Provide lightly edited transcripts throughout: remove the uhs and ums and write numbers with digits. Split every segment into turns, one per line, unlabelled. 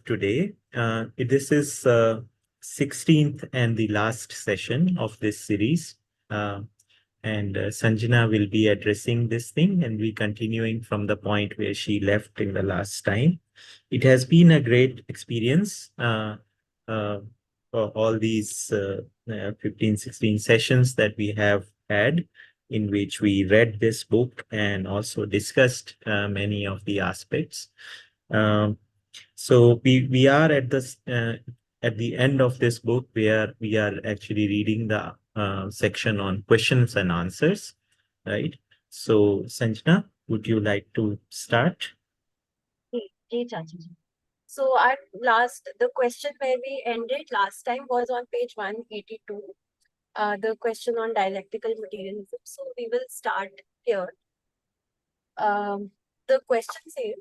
today. This is 16th and the last session of this series. Uh, and Sanjana will be addressing this thing and we continuing from the point where she left in the last time. It has been a great experience uh, for all these 15, 16 sessions that we have had in which we read this book and also discussed many of the aspects. Um, so we are at the end of this book where we are actually reading the section on questions and answers, right? So Sanjana, would you like to start?
Hey, Chachi ji. So the question where we ended last time was on page 182, the question on dialectical materialism. So we will start here. The question says,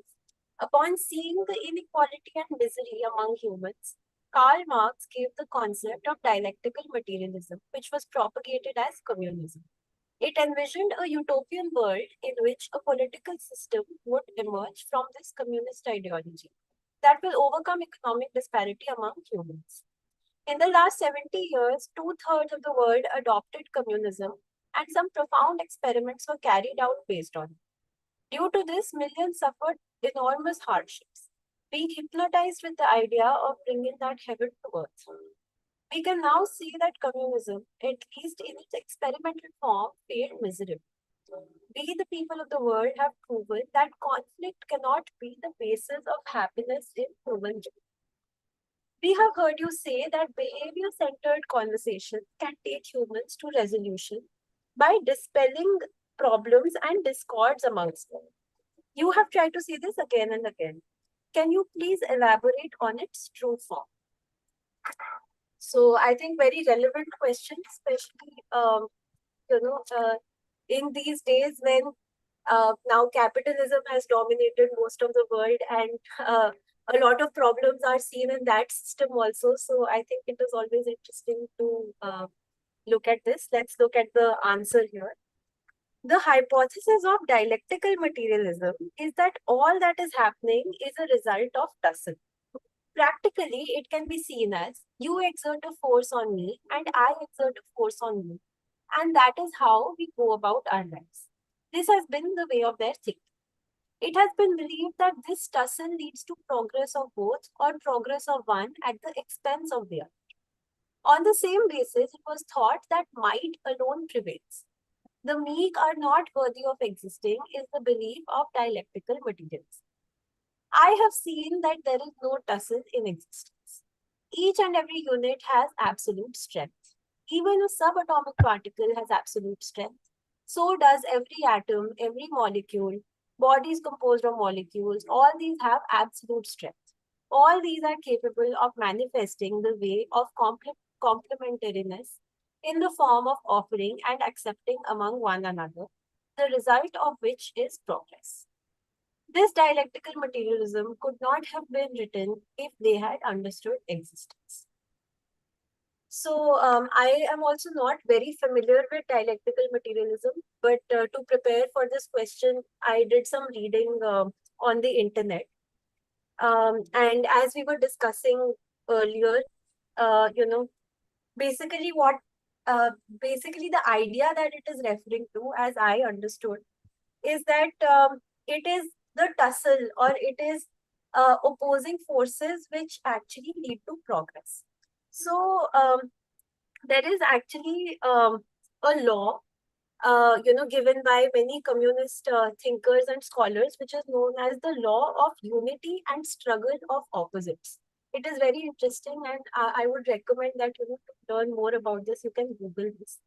upon seeing the inequality and misery among humans, Karl Marx gave the concept of dialectical materialism, which was propagated as communism. It envisioned a utopian world in which a political system would emerge from this communist ideology that will overcome economic disparity among humans. In the last 70 years, two-thirds of the world adopted communism, and some profound experiments were carried out based on it. Due to this, millions suffered enormous hardships, being hypnotized with the idea of bringing that heaven to earth. We can now see that communism, at least in its experimental form, failed miserably. We, the people of the world, have proven that conflict cannot be the basis of happiness in human life. We have heard you say that behavior centered conversation can take humans to resolution by dispelling problems and discords amongst them. You have tried to say this again and again. Can you please elaborate on its true form? So I think very relevant question, especially in these days when now capitalism has dominated most of the world, and a lot of problems are seen in that system also. So I think it is always interesting to look at this. Let's look at the answer here. The hypothesis of dialectical materialism is that all that is happening is a result of tussle. Practically, it can be seen as you exert a force on me and I exert a force on you. And that is how we go about our lives. This has been the way of their thinking. It has been believed that this tussle leads to progress of both or progress of one at the expense of the other. On the same basis, it was thought that might alone prevails. The meek are not worthy of existing is the belief of dialectical materialism. I have seen that there is no tussle in existence. Each and every unit has absolute strength. Even a subatomic particle has absolute strength. So does every atom, every molecule, bodies composed of molecules, all these have absolute strength. All these are capable of manifesting the way of complementariness in the form of offering and accepting among one another, the result of which is progress. This dialectical materialism could not have been written if they had understood existence. So, I am also not very familiar with dialectical materialism, but to prepare for this question, I did some reading on the internet. And as we were discussing earlier, uh, you know, basically what, basically the idea that it is referring to, as I understood, is that it is the tussle or it is opposing forces which actually lead to progress. So there is actually a law, given by many communist thinkers and scholars, which is known as the law of unity and struggle of opposites. It is very interesting, and I would recommend that to learn more about this, you can Google this.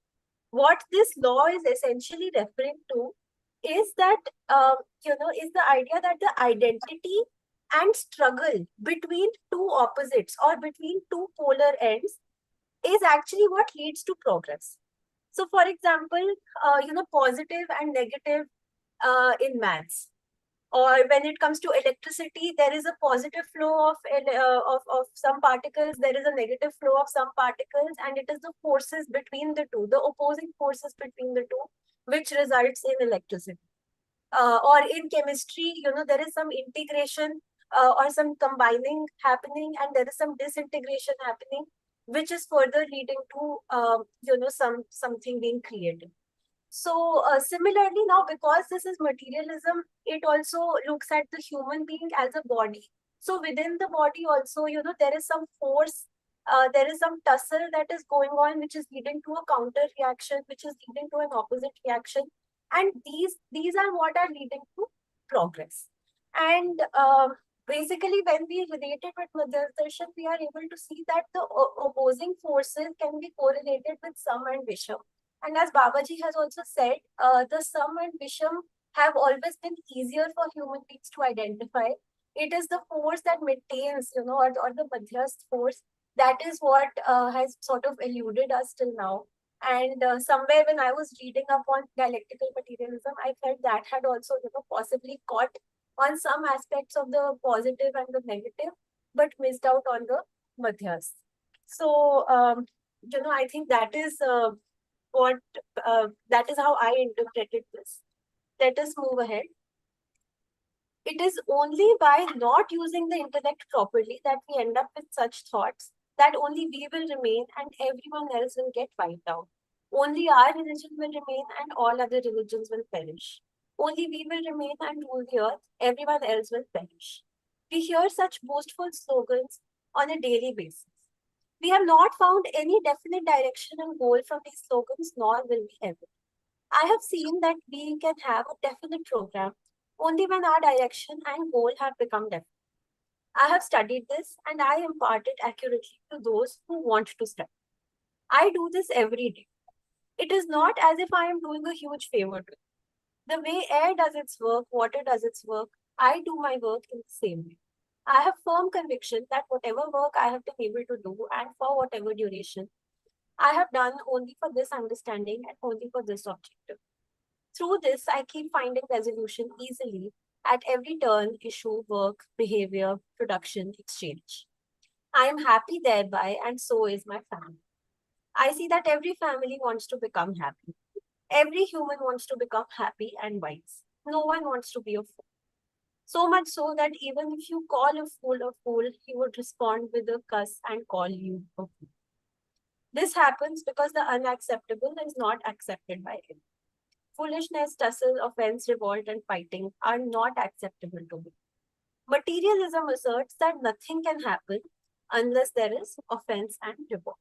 What this law is essentially referring to is that is the idea that the identity and struggle between two opposites or between two polar ends is actually what leads to progress. So for example, positive and negative in maths, or when it comes to electricity, there is a positive flow of some particles, there is a negative flow of some particles, and it is the forces between the two, the opposing forces between the two, which results in electricity. Or in chemistry, there is some integration or some combining happening, and there is some disintegration happening, which is further leading to something being created. So similarly now, because this is materialism, it also looks at the human being as a body. So within the body also, there is some force, there is some tussle that is going on, which is leading to a counter reaction, which is leading to an opposite reaction, and these are what are leading to progress. And basically, when we relate it with Madhyadarshan, we are able to see that the opposing forces can be correlated with Sam and Visham. And as Babaji has also said, the Sam and Visham have always been easier for human beings to identify. It is the force that maintains, or the Madhyast force, that is what has sort of eluded us till now. And somewhere when I was reading up on dialectical materialism, I felt that had also, possibly caught on some aspects of the positive and the negative, but missed out on the Madhyas. So, I think that is what that is how I interpreted this. Let us move ahead. It is only by not using the intellect properly that we end up with such thoughts that only we will remain and everyone else will get wiped out. Only our religion will remain and all other religions will perish. Only we will remain and rule the earth, everyone else will perish. We hear such boastful slogans on a daily basis. We have not found any definite direction and goal from these slogans, nor will we ever. I have seen that we can have a definite program only when our direction and goal have become definite. I have studied this and I impart it accurately to those who want to study. I do this every day. It is not as if I am doing a huge favor to it. The way air does its work, water does its work, I do my work in the same way. I have firm conviction that whatever work I have been able to do and for whatever duration, I have done only for this understanding and only for this objective. Through this, I keep finding resolution easily at every turn, issue, work, behavior, production, exchange. I am happy thereby, and so is my family. I see that every family wants to become happy. Every human wants to become happy and wise. No one wants to be a fool. So much so that even if you call a fool, he would respond with a cuss and call you a fool. This happens because the unacceptable is not accepted by him. Foolishness, tussle, offense, revolt, and fighting are not acceptable to me. Materialism asserts that nothing can happen unless there is offense and revolt.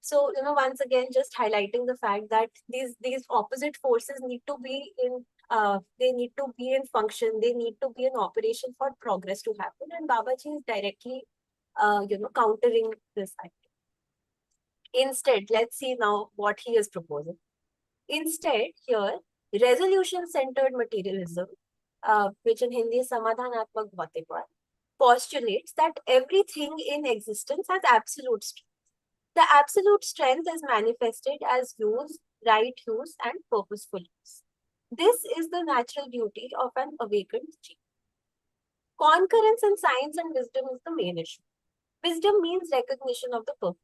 So, once again, just highlighting the fact that these opposite forces need to be in they need to be in function, they need to be in operation for progress to happen. And Babaji is directly countering this idea. Instead, let's see now what he is proposing. Instead, here, resolution-centered materialism, which in Hindi is Samadhanatmak Bhautikvad, postulates that everything in existence has absolute strength. The absolute strength is manifested as use, right use, and purposeful use. This is the natural beauty of an awakened genius. Concurrence in science and wisdom is the main issue. Wisdom means recognition of the purpose.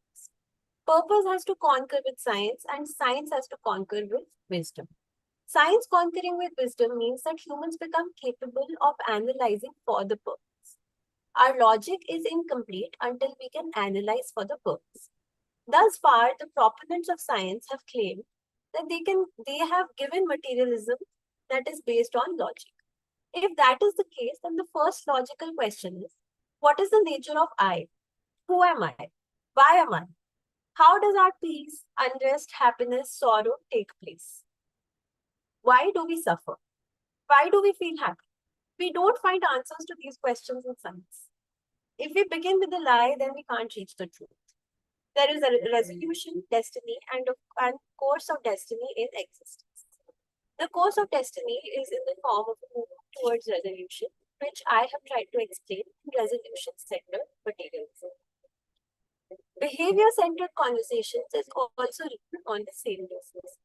Purpose has to conquer with science, and science has to conquer with wisdom. Science conquering with wisdom means that humans become capable of analyzing for the purpose. Our logic is incomplete until we can analyze for the purpose. Thus far, the proponents of science have claimed that they have given materialism that is based on logic. If that is the case, then the first logical question is, what is the nature of I? Who am I? Why am I? How does our peace, unrest, happiness, sorrow take place? Why do we suffer? Why do we feel happy? We don't find answers to these questions in science. If we begin with a lie, then we can't reach the truth. There is a resolution, destiny, and a course of destiny in existence. The course of destiny is in the form of a movement towards resolution, which I have tried to explain in resolution-centered materialism. Behavior-centered conversations is also written on the same basis.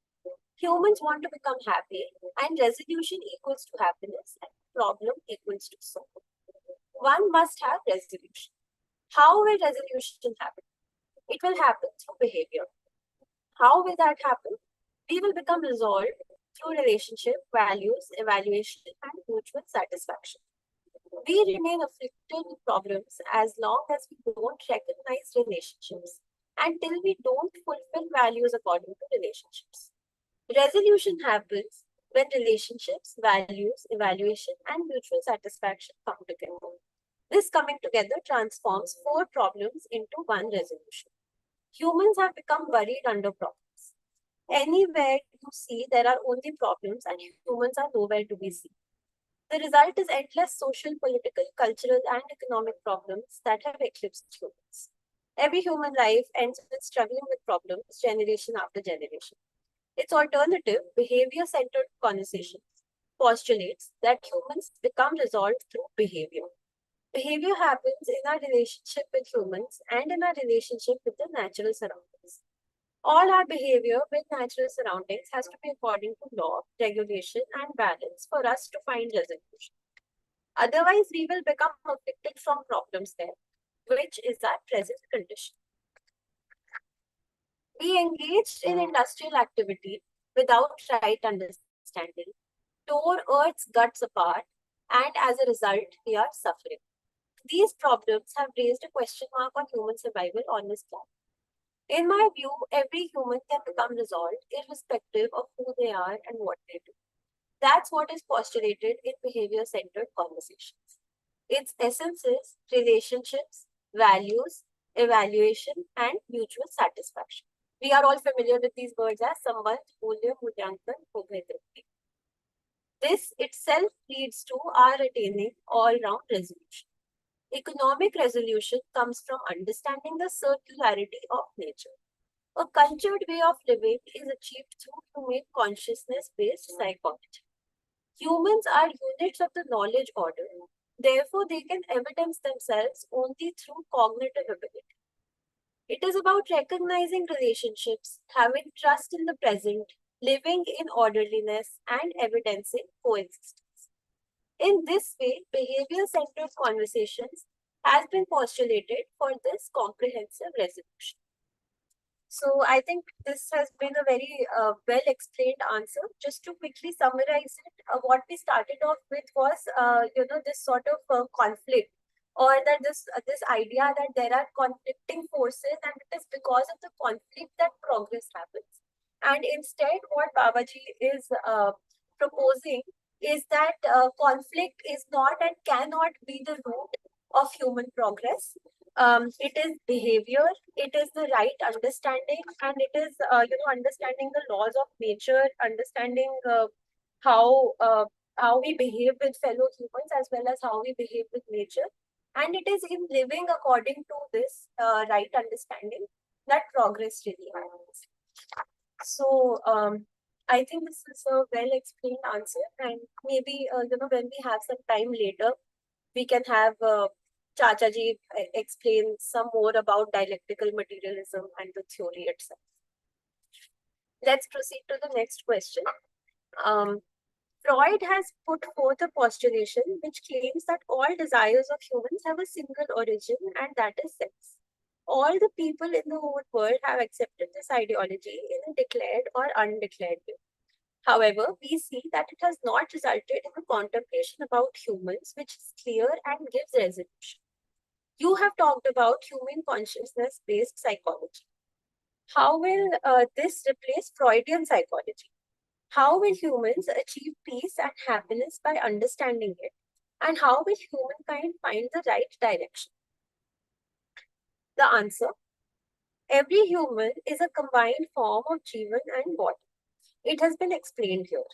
Humans want to become happy, and resolution equals to happiness, and problem equals to sorrow. One must have resolution. How will resolution happen? It will happen through behavior. How will that happen? We will become resolved through relationship, values, evaluation, and mutual satisfaction. We remain afflicted with problems as long as we don't recognize relationships until we don't fulfill values according to relationships. Resolution happens when relationships, values, evaluation, and mutual satisfaction come together. This coming together transforms four problems into one resolution. Humans have become buried under problems. Anywhere you see, there are only problems, and humans are nowhere to be seen. The result is endless social, political, cultural, and economic problems that have eclipsed humans. Every human life ends with struggling with problems generation after generation. Its alternative, behavior centered conversations, postulates that humans become resolved through behavior. Behavior happens in our relationship with humans and in our relationship with the natural surroundings. All our behavior with natural surroundings has to be according to law, regulation, and balance for us to find resolution. Otherwise, we will become afflicted from problems there, which is our present condition. We engaged in industrial activity without right understanding, tore Earth's guts apart, and as a result, we are suffering. These problems have raised a question mark on human survival on this planet. In my view, every human can become resolved irrespective of who they are and what they do. That's what is postulated in behavior centered conversations. Its essence is relationships, values, evaluation, and mutual satisfaction. We are all familiar with these words as Sambandh, Mulya, Mulyankan, Bhuvendriti. This itself leads to our attaining all round resolution. Economic resolution comes from understanding the circularity of nature. A cultured way of living is achieved through humane consciousness based psychology. Humans are units of the knowledge order. Therefore, they can evidence themselves only through cognitive ability. It is about recognizing relationships, having trust in the present, living in orderliness, and evidencing coexistence. In this way, behavior-centered conversations has been postulated for this comprehensive resolution. So I think this has been a very well explained answer. Just to quickly summarize it, what we started off with was, this sort of conflict, or that this idea that there are conflicting forces, and it is because of the conflict that progress happens. And instead, what Babaji is proposing is that conflict is not and cannot be the root of human progress. It is behavior, it is the right understanding, and it is understanding the laws of nature, understanding how we behave with fellow humans as well as how we behave with nature, and it is in living according to this right understanding that progress really happens. So I think this is a well explained answer, and maybe when we have some time later, we can have Chachaji explain some more about dialectical materialism and the theory itself. Let's proceed to the next question. Freud has put forth a postulation which claims that all desires of humans have a single origin, and that is sex. All the people in the whole world have accepted this ideology in a declared or undeclared way. However, we see that it has not resulted in a contemplation about humans which is clear and gives resolution. You have talked about human consciousness based psychology. How will this replace Freudian psychology? How will humans achieve peace and happiness by understanding it? And how will humankind find the right direction? The answer: every human is a combined form of Jeevan and body. It has been explained here.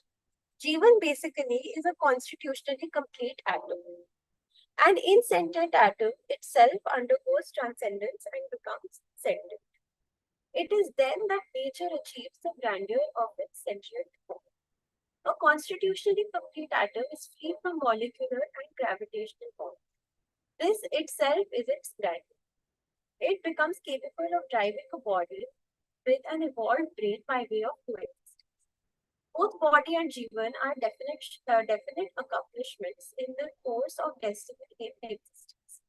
Jeevan basically is a constitutionally complete atom. An insentient atom itself undergoes transcendence and becomes sentient. It is then that nature achieves the grandeur of its sentient form. A constitutionally complete atom is free from molecular and gravitational force. This itself is its grandeur. It becomes capable of driving a body with an evolved brain by way of coexistence. Both body and Jeevan are definite accomplishments in the course of destiny in existence.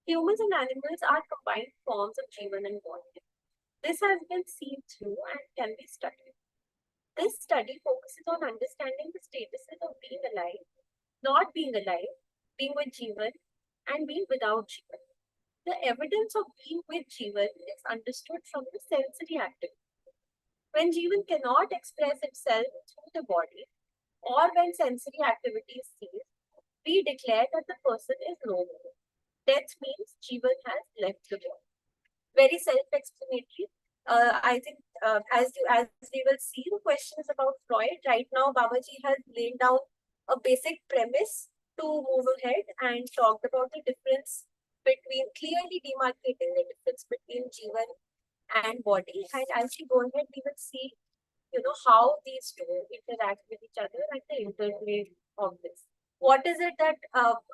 Humans and animals are combined forms of Jeevan and body. This has been seen through and can be studied. This study focuses on understanding the statuses of being alive, not being alive, being with Jeevan and being without Jeevan. The evidence of being with Jeevan is understood from the sensory activity. When Jeevan cannot express itself through the body, or when sensory activities cease, we declare that the person is no more. Death means Jeevan has left the body. Very self-explanatory. I think as we will see, the question is about Freud. Right now, Babaji has laid down a basic premise to move ahead and talked about the difference between clearly demarcating the difference between Jeevan and body. And as we go ahead, we will see, how these two interact with each other and the interplay of this. What is it that,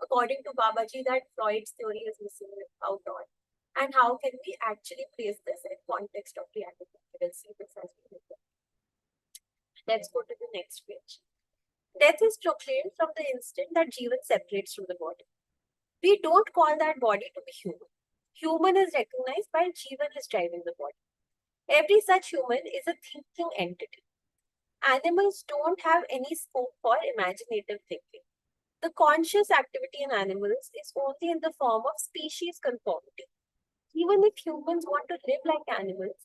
according to Babaji, that Freud's theory is missing out on? And how can we actually place this in context of reality? We'll see this as we move on. Let's go to the next page. Death is proclaimed from the instant that Jeevan separates from the body. We don't call that body to be human. Human is recognized while Jeevan is driving the body. Every such human is a thinking entity. Animals don't have any scope for imaginative thinking. The conscious activity in animals is only in the form of species conformity. Even if humans want to live like animals,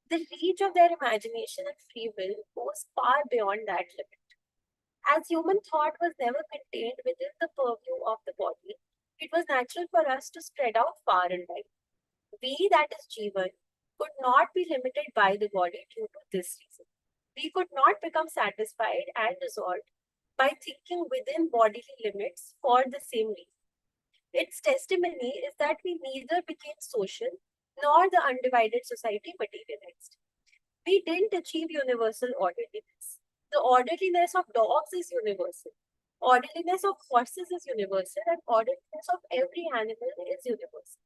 the reach of their imagination and free will goes far beyond that limit. As human thought was never contained within the purview of the body, it was natural for us to spread out far and wide. We, that is Jeevan, could not be limited by the body due to this reason. We could not become satisfied and resolved by thinking within bodily limits for the same reason. Its testimony is that we neither became social nor the undivided society materialized. We didn't achieve universal orderliness. The orderliness of dogs is universal. Orderliness of horses is universal, and orderliness of every animal is universal.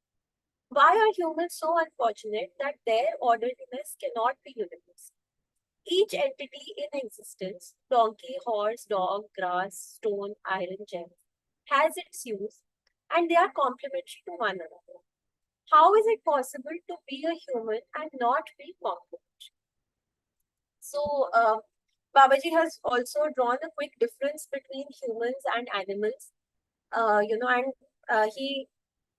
Why are humans so unfortunate that their orderliness cannot be universal? Each entity in existence, donkey, horse, dog, grass, stone, iron, gem, has its use, and they are complementary to one another. How is it possible to be a human and not be complementary? So, Babaji has also drawn a quick difference between humans and animals. And he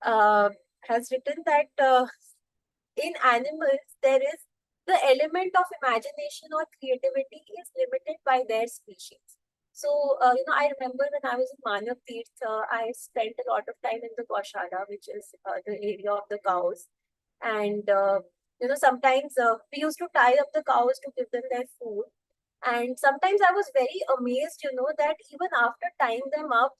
has written that in animals there is the element of imagination or creativity is limited by their species. So, I remember when I was in Manav Tirth, I spent a lot of time in the Gaushada, which is the area of the cows. And, sometimes we used to tie up the cows to give them their food. And sometimes I was very amazed, that even after tying them up,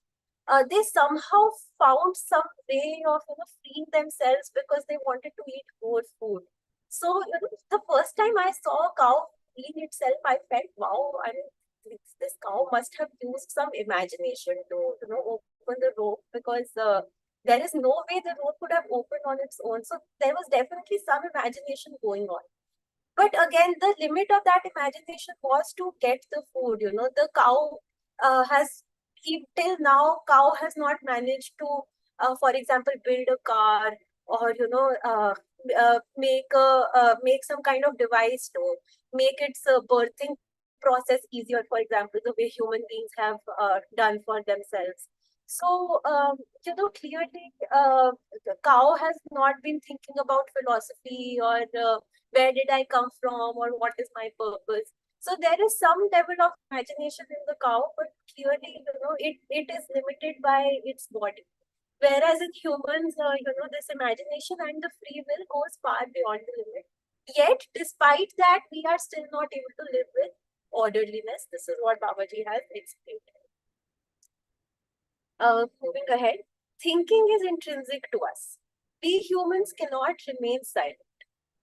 they somehow found some way of, freeing themselves because they wanted to eat more food. So, the first time I saw a cow freeing itself, I felt, wow, I mean, this cow must have used some imagination to, open the rope because there is no way the rope could have opened on its own. So there was definitely some imagination going on. But again, the limit of that imagination was to get the food. The cow has, till now, cow has not managed to, for example, build a car or make some kind of device to make its birthing process easier. For example, the way human beings have done for themselves. So, clearly, the cow has not been thinking about philosophy or where did I come from or what is my purpose. So there is some level of imagination in the cow, but clearly, it is limited by its body. Whereas in humans, this imagination and the free will goes far beyond the limit. Yet, despite that, we are still not able to live with orderliness. This is what Babaji has explained. Moving ahead, thinking is intrinsic to us. We humans cannot remain silent.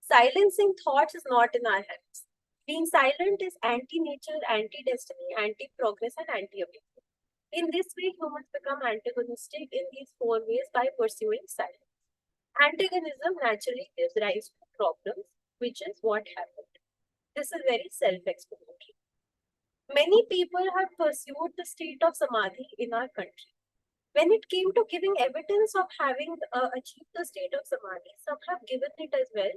Silencing thoughts is not in our hands. Being silent is anti-nature, anti-destiny, anti-progress, and anti-ability. In this way, humans become antagonistic in these four ways by pursuing silence. Antagonism naturally gives rise to problems, which is what happened. This is very self-explanatory. Many people have pursued the state of samadhi in our country. When it came to giving evidence of having achieved the state of samadhi, some have given it as well,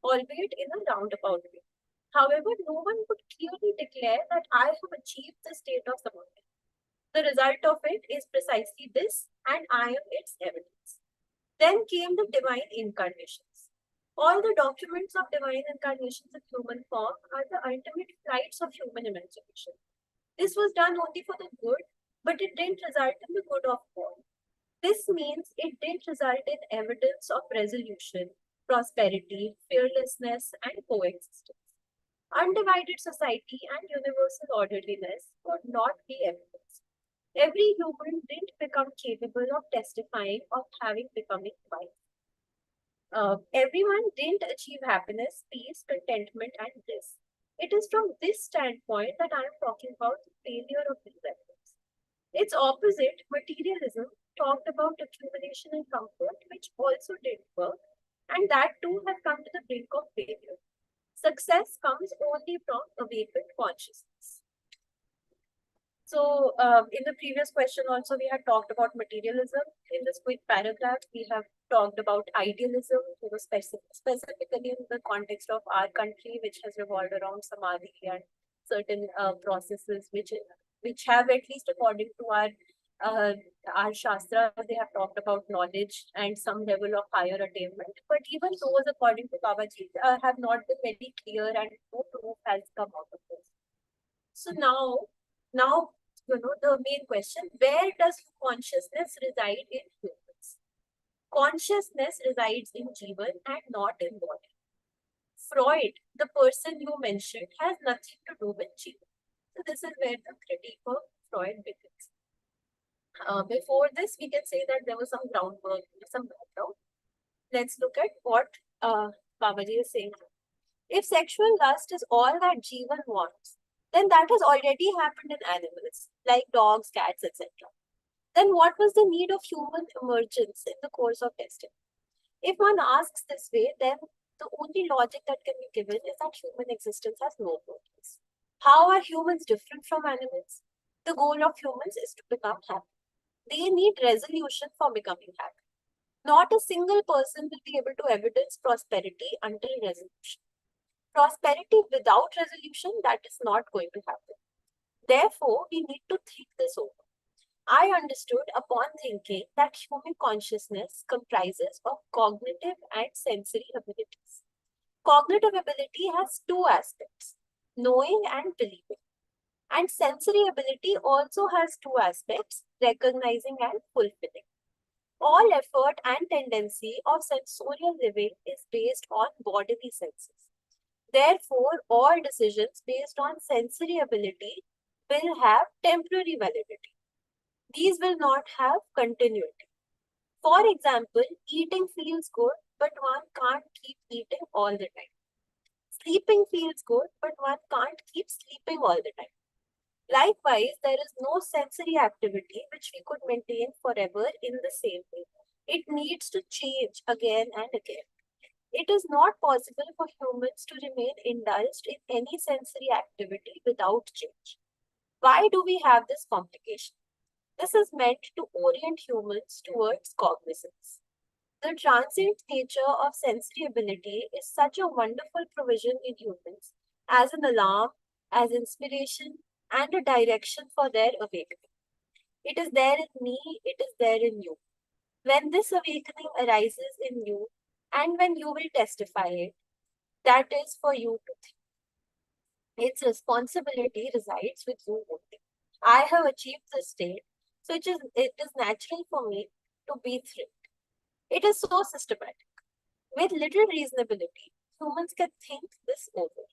albeit in a roundabout way. However, no one could clearly declare that I have achieved the state of samadhi. The result of it is precisely this, and I am its evidence. Then came the divine incarnations. All the documents of divine incarnations in human form are the ultimate flights of human imagination. This was done only for the good, but it didn't result in the good of all. This means it didn't result in evidence of resolution, prosperity, fearlessness, and coexistence. Undivided society and universal orderliness could not be evidence. Every human didn't become capable of testifying of having becoming wise. Everyone didn't achieve happiness, peace, contentment, and bliss. It is from this standpoint that I am talking about the failure of these efforts. Its opposite, materialism, talked about accumulation and comfort, which also didn't work, and that too has come to the brink of failure. Success comes only from awakened consciousness. So, in the previous question, also, we had talked about materialism. In this quick paragraph, we have talked about idealism, specifically in the context of our country, which has revolved around samadhi and certain processes which have, at least according to our shastra, they have talked about knowledge and some level of higher attainment. But even those, according to Babaji, have not been very clear, and no proof has come out of this. So now, the main question, where does consciousness reside in humans? Consciousness resides in Jeevan and not in body. Freud, the person you mentioned, has nothing to do with Jeevan. So this is where the critique of Freud begins. Before this, we can say that there was some groundwork, some background. Let's look at what Babaji is saying. If sexual lust is all that Jeevan wants, then that has already happened in animals, like dogs, cats, etc. Then what was the need of human emergence in the course of destiny? If one asks this way, then the only logic that can be given is that human existence has no purpose. How are humans different from animals? The goal of humans is to become happy. They need resolution for becoming happy. Not a single person will be able to evidence prosperity until resolution. Prosperity without resolution, that is not going to happen. Therefore, we need to think this over. I understood upon thinking that human consciousness comprises of cognitive and sensory abilities. Cognitive ability has two aspects, knowing and believing. And sensory ability also has two aspects, recognizing and fulfilling. All effort and tendency of sensorial living is based on bodily senses. Therefore, all decisions based on sensory ability will have temporary validity. These will not have continuity. For example, eating feels good, but one can't keep eating all the time. Sleeping feels good, but one can't keep sleeping all the time. Likewise, there is no sensory activity which we could maintain forever in the same way. It needs to change again and again. It is not possible for humans to remain indulged in any sensory activity without change. Why do we have this complication? This is meant to orient humans towards cognizance. The transient nature of sensory ability is such a wonderful provision in humans as an alarm, as inspiration, and a direction for their awakening. It is there in me, it is there in you. When this awakening arises in you, and when you will testify it, that is for you to think. Its responsibility resides with you only. I have achieved this state, so it is natural for me to be thrilled. It is so systematic. With little reasonability, humans can think this over.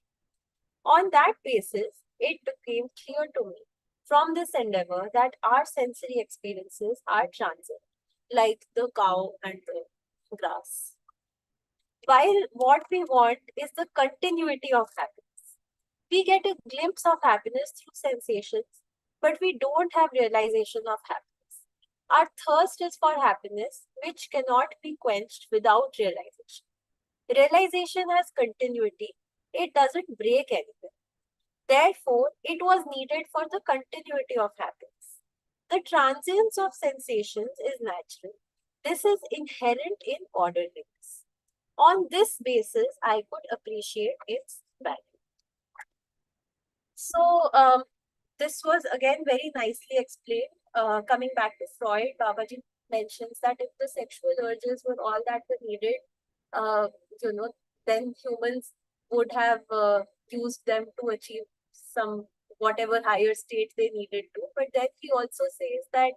On that basis, it became clear to me from this endeavor that our sensory experiences are transient, like the cow and the grass. While what we want is the continuity of happiness. We get a glimpse of happiness through sensations, but we don't have realization of happiness. Our thirst is for happiness, which cannot be quenched without realization. Realization has continuity, it doesn't break anything. Therefore, it was needed for the continuity of happiness. The transience of sensations is natural. This is inherent in orderliness. On this basis, I could appreciate its value. So, this was again very nicely explained. Coming back to Freud, Babaji mentions that if the sexual urges were all that were needed, uh, you know, then humans would have used them to achieve some whatever higher state they needed to. But then he also says that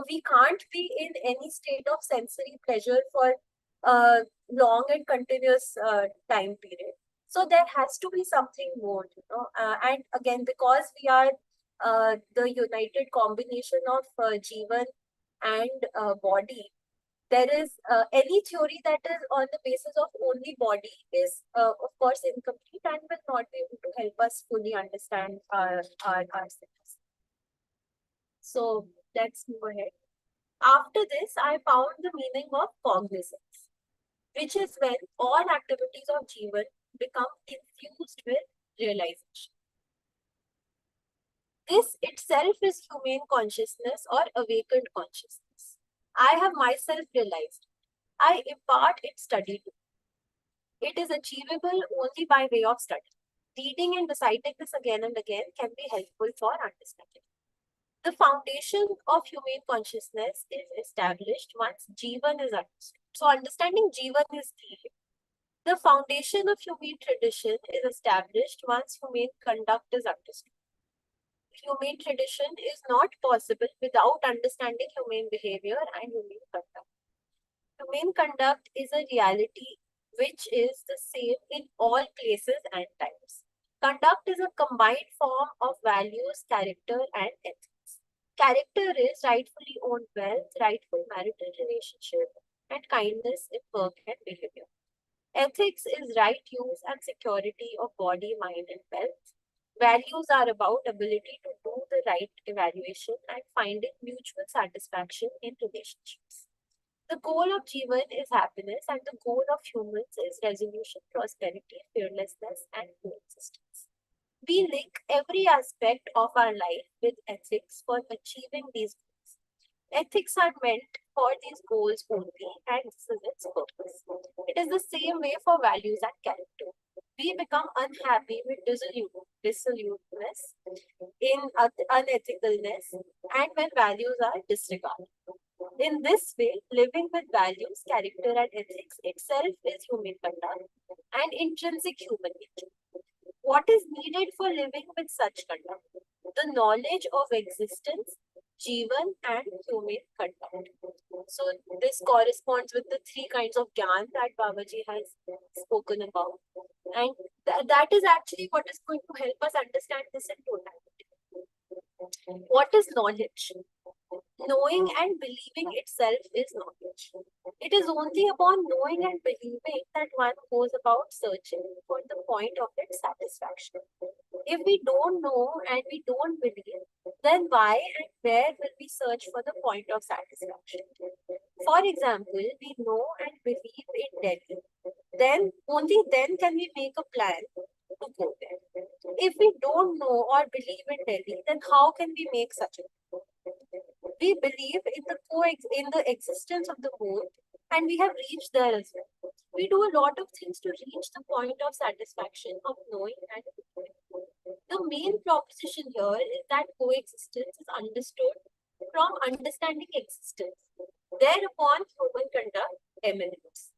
we can't be in any state of sensory pleasure for a long and continuous time period. So there has to be something more, and again, because we are the united combination of Jeevan and body, there is any theory that is on the basis of only body is, of course, incomplete and will not be able to help us fully understand ourselves. So let's move ahead. After this, I found the meaning of cognizance, which is when all activities of Jeevan become infused with realization. This itself is humane consciousness or awakened consciousness. I have myself realized. I impart its study to. It is achievable only by way of study. Reading and reciting this again and again can be helpful for understanding. The foundation of humane consciousness is established once Jeevan is understood. So, understanding Jeevan is key. The foundation of humane tradition is established once humane conduct is understood. Humane tradition is not possible without understanding humane behavior and humane conduct. Humane conduct is a reality which is the same in all places and times. Conduct is a combined form of values, character, and ethics. Character is rightfully owned wealth, rightful marital relationship, and kindness in work and behavior. Ethics is right use and security of body, mind, and wealth. Values are about ability to do the right evaluation and finding mutual satisfaction in relationships. The goal of Jeevan is happiness, and the goal of humans is resolution, prosperity, fearlessness, and coexistence. We link every aspect of our life with ethics for achieving these goals. Ethics are meant for these goals only, and this is its purpose. It is the same way for values and character. We become unhappy with dissoluteness, in unethicalness, and when values are disregarded. In this way, living with values, character, and ethics itself is human conduct and intrinsic human nature. What is needed for living with such conduct? The knowledge of existence, Jeevan, and human conduct. So this corresponds with the three kinds of gyan that Babaji has spoken about. And that is actually what is going to help us understand this in totality. What is knowledge? Knowing and believing itself is knowledge. It is only upon knowing and believing that one goes about searching for the point of its satisfaction. If we don't know and we don't believe, then why and where will we search for the point of satisfaction? For example, we know and believe in Delhi. Then, only then can we make a plan to go there. If we don't know or believe in Delhi, then how can we make such a plan? We believe in the existence of the moon, and we have reached there as well. We do a lot of things to reach the point of satisfaction of knowing and believing. The main proposition here is that coexistence is understood from understanding existence. Thereupon, human conduct emanates.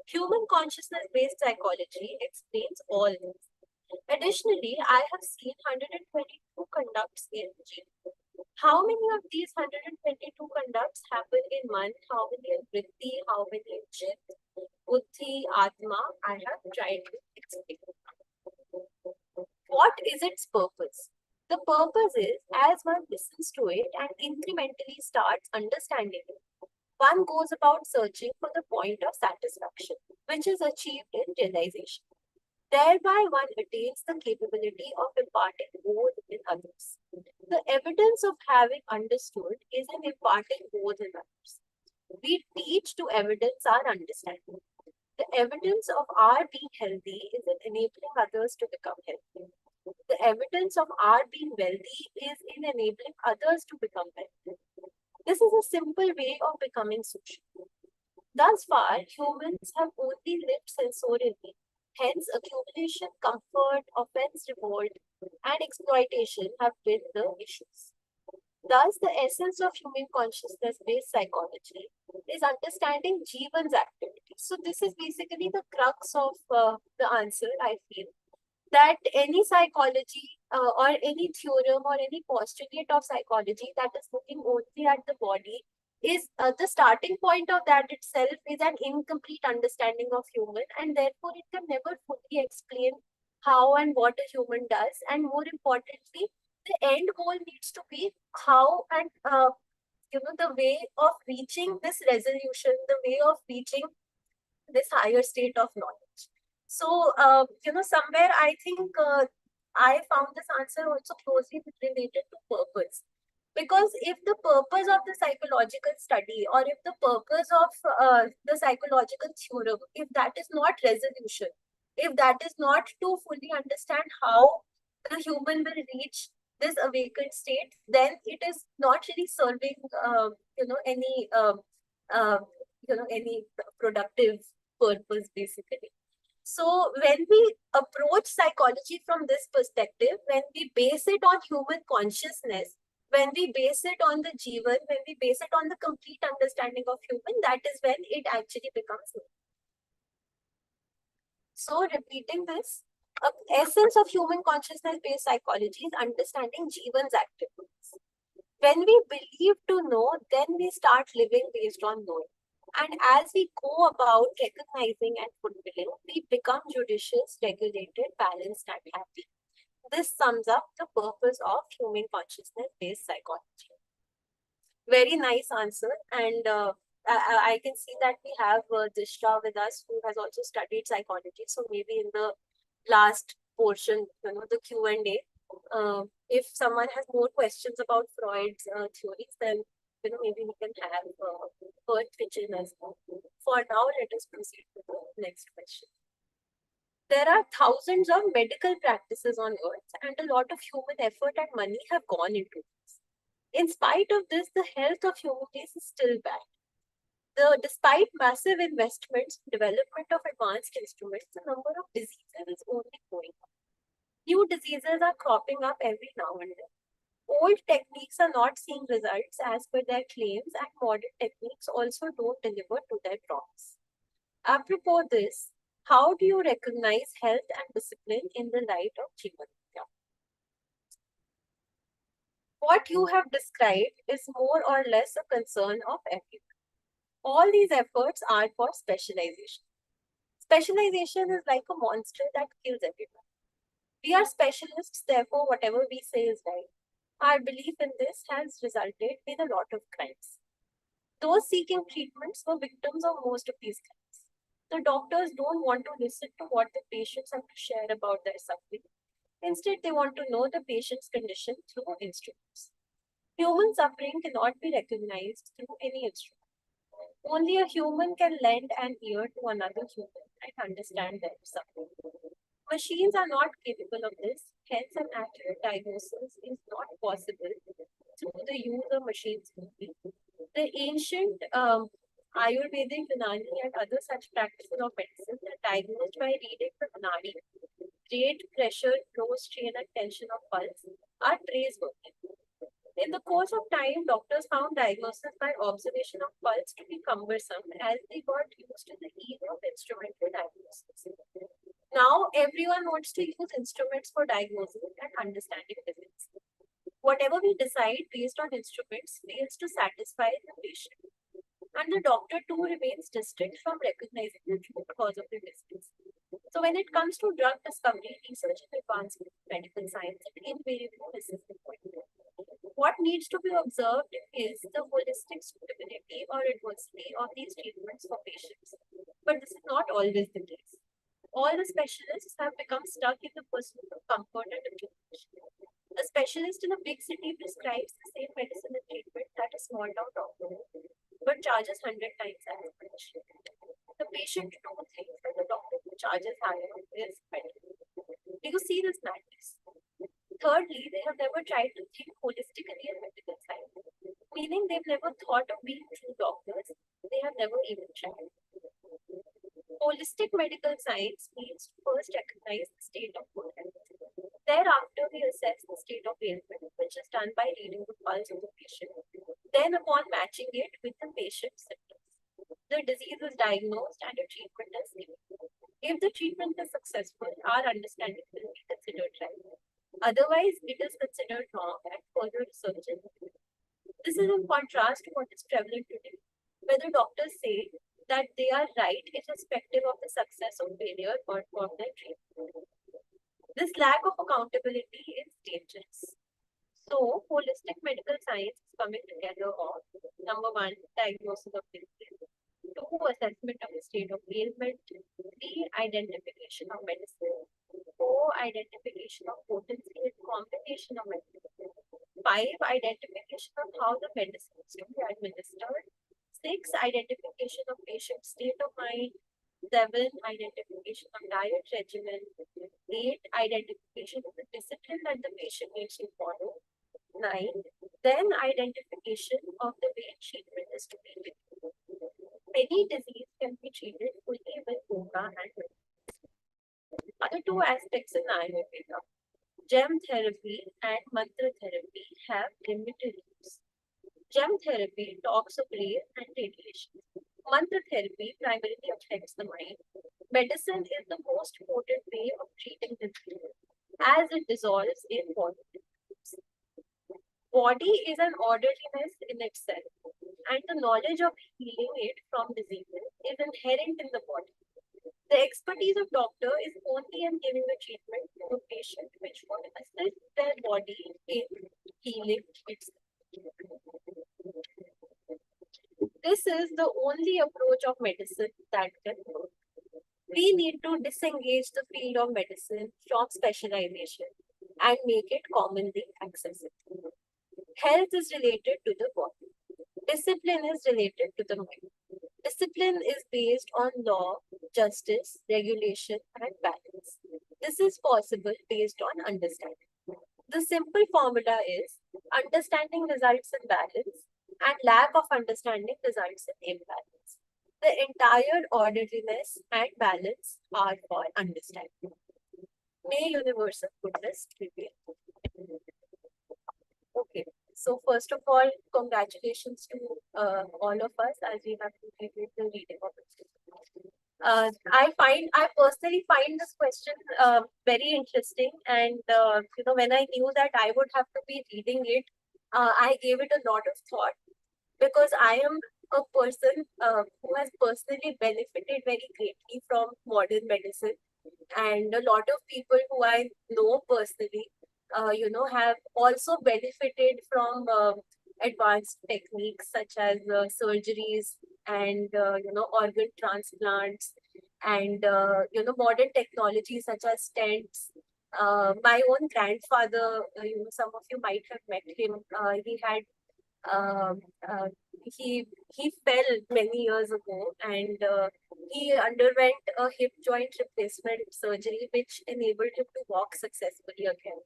Human consciousness-based psychology explains all this. Additionally, I have seen 122 conducts in Jeevan. How many of these 122 conducts happen in Man? How many in Vritti? How many in Chit? Buddhi, Atma? I have tried to explain. What is its purpose? The purpose is, as one listens to it and incrementally starts understanding it, one goes about searching for the point of satisfaction, which is achieved in realization. Thereby, one attains the capability of imparting both in others. The evidence of having understood is in imparting both in others. We teach to evidence our understanding. The evidence of our being healthy is in enabling others to become healthy. The evidence of our being wealthy is in enabling others to become wealthy. This is a simple way of becoming social. Thus far, humans have only lived sensorially. Hence, accumulation, comfort, offense, revolt, and exploitation have been the issues. Thus, the essence of human consciousness-based psychology is understanding Jeevan's activity. So, this is basically the crux of the answer, I feel, that any psychology or any theorem or any postulate of psychology that is looking only at the body is the starting point of that itself is an incomplete understanding of human, and therefore it can never fully explain how and what a human does, and more importantly the end goal needs to be how and the way of reaching this resolution, the way of reaching this higher state of knowledge. So, somewhere I think I found this answer also closely related to purpose. Because if the purpose of the psychological study or if the purpose of the psychological theorem, if that is not resolution, if that is not to fully understand how the human will reach this awakened state, then it is not really serving, any, uh, any productive purpose basically. So when we approach psychology from this perspective, when we base it on human consciousness, when we base it on the Jeevan, when we base it on the complete understanding of human, that is when it actually becomes new. So repeating this, essence of human consciousness-based psychology is understanding Jeevan's activities. When we believe to know, then we start living based on knowing. And as we go about recognizing and fulfilling, we become judicious, regulated, balanced, and happy. This sums up the purpose of human consciousness based psychology. Very nice answer. And I can see that we have Dishra with us, who has also studied psychology. So maybe in the last portion, the Q&A, if someone has more questions about Freud's theories, then maybe we can have her pitch in as well. For now, let us proceed to the next question. There are thousands of medical practices on earth, and a lot of human effort and money have gone into this. In spite of this, the health of human race is still bad. Despite massive investments in development of advanced instruments, the number of diseases is only going up. New diseases are cropping up every now and then. Old techniques are not seeing results as per their claims, and modern techniques also don't deliver to their promise. Apropos this, how do you recognize health and discipline in the light of Jeevan Vidya? What you have described is more or less a concern of everyone. All these efforts are for specialization. Specialization is like a monster that kills everyone. We are specialists, therefore, whatever we say is right. Our belief in this has resulted in a lot of crimes. Those seeking treatments were victims of most of these crimes. The doctors don't want to listen to what the patients have to share about their suffering. Instead, they want to know the patient's condition through instruments. Human suffering cannot be recognized through any instrument. Only a human can lend an ear to another human and understand their suffering. Machines are not capable of this, hence, an accurate diagnosis is not possible through the use of machines only. The ancient Ayurvedic, Unani, and other such practices of medicine are diagnosed by reading the Unani. Rate, pressure, flow, strain, and tension of pulse are praiseworthy. In the course of time, doctors found diagnosis by observation of pulse to be cumbersome as they got used to the ease of instrumental diagnosis. Now, everyone wants to use instruments for diagnosing and understanding disease. Whatever we decide based on instruments fails to satisfy the patient. And the doctor too remains distant from recognizing the true cause of the disease. So when it comes to drug discovery, research, and advancement in medical science, it invariably misses the point. What needs to be observed is the holistic suitability or adversity of these treatments for patients. But this is not always the case. All the specialists have become stuck in the pursuit of comfort and accumulation. A specialist in a big city prescribes the same medicine and treatment that a small town doctor, but charges 100 times as much. The patient too thinks that the doctor who charges higher is better. Do you see this madness? Thirdly, they have never tried to think holistically in medical science, meaning they've never thought of being true doctors. They have never even tried. Holistic medical science means to first recognize the state of good health. Thereafter, we assess the state of ailment, which is done by reading the pulse of the patient. Then, upon matching it with the patient's symptoms, the disease is diagnosed and a treatment is given. If the treatment is successful, our understanding will be considered right. Otherwise, it is considered wrong and further research is needed. This is in contrast to what is prevalent today, where the doctors say that they are right irrespective of the success or failure or of their treatment. This lack of accountability is dangerous. So, holistic medical science is coming together of number one, diagnosis of disease, two, assessment of the state of ailment, three, identification of medicine, four, identification of potency and combination of medicine, five, identification of how the medicine is to be administered, six, identification of patient state of mind, seven, identification of diet regimen, eight, identification of the discipline that the patient needs to follow, nine, then identification of the way treatment is to be given. Any disease can be treated fully with yoga and meditation. Other two aspects in Ayurveda, gem therapy and mantra therapy, have limited use. Gem therapy talks of rays and radiation. Mantra therapy primarily affects the mind. Medicine is the most potent way of treating disease as it dissolves in body. Body is an orderliness in itself, and the knowledge of healing it from diseases is inherent in the body. The expertise of doctor is only in giving the treatment to a patient which would assist their body in healing itself. This is the only approach of medicine that can work. We need to disengage the field of medicine from specialization and make it commonly accessible. Health is related to the body. Discipline is related to the mind. Discipline is based on law, justice, regulation, and balance. This is possible based on understanding. The simple formula is understanding results in balance, and lack of understanding results in imbalance. The entire orderliness and balance are for understanding. May universal goodness prevail. Okay. So first of all, congratulations to all of us as we have completed the reading of it. I personally find this question very interesting, and when I knew that I would have to be reading it, I gave it a lot of thought because I am a person who has personally benefited very greatly from modern medicine, and a lot of people who I know personally have also benefited from advanced techniques such as surgeries and organ transplants and modern technology such as stents. My own grandfather, some of you might have met him. He had uh, uh, he fell many years ago, and he underwent a hip joint replacement surgery, which enabled him to walk successfully again.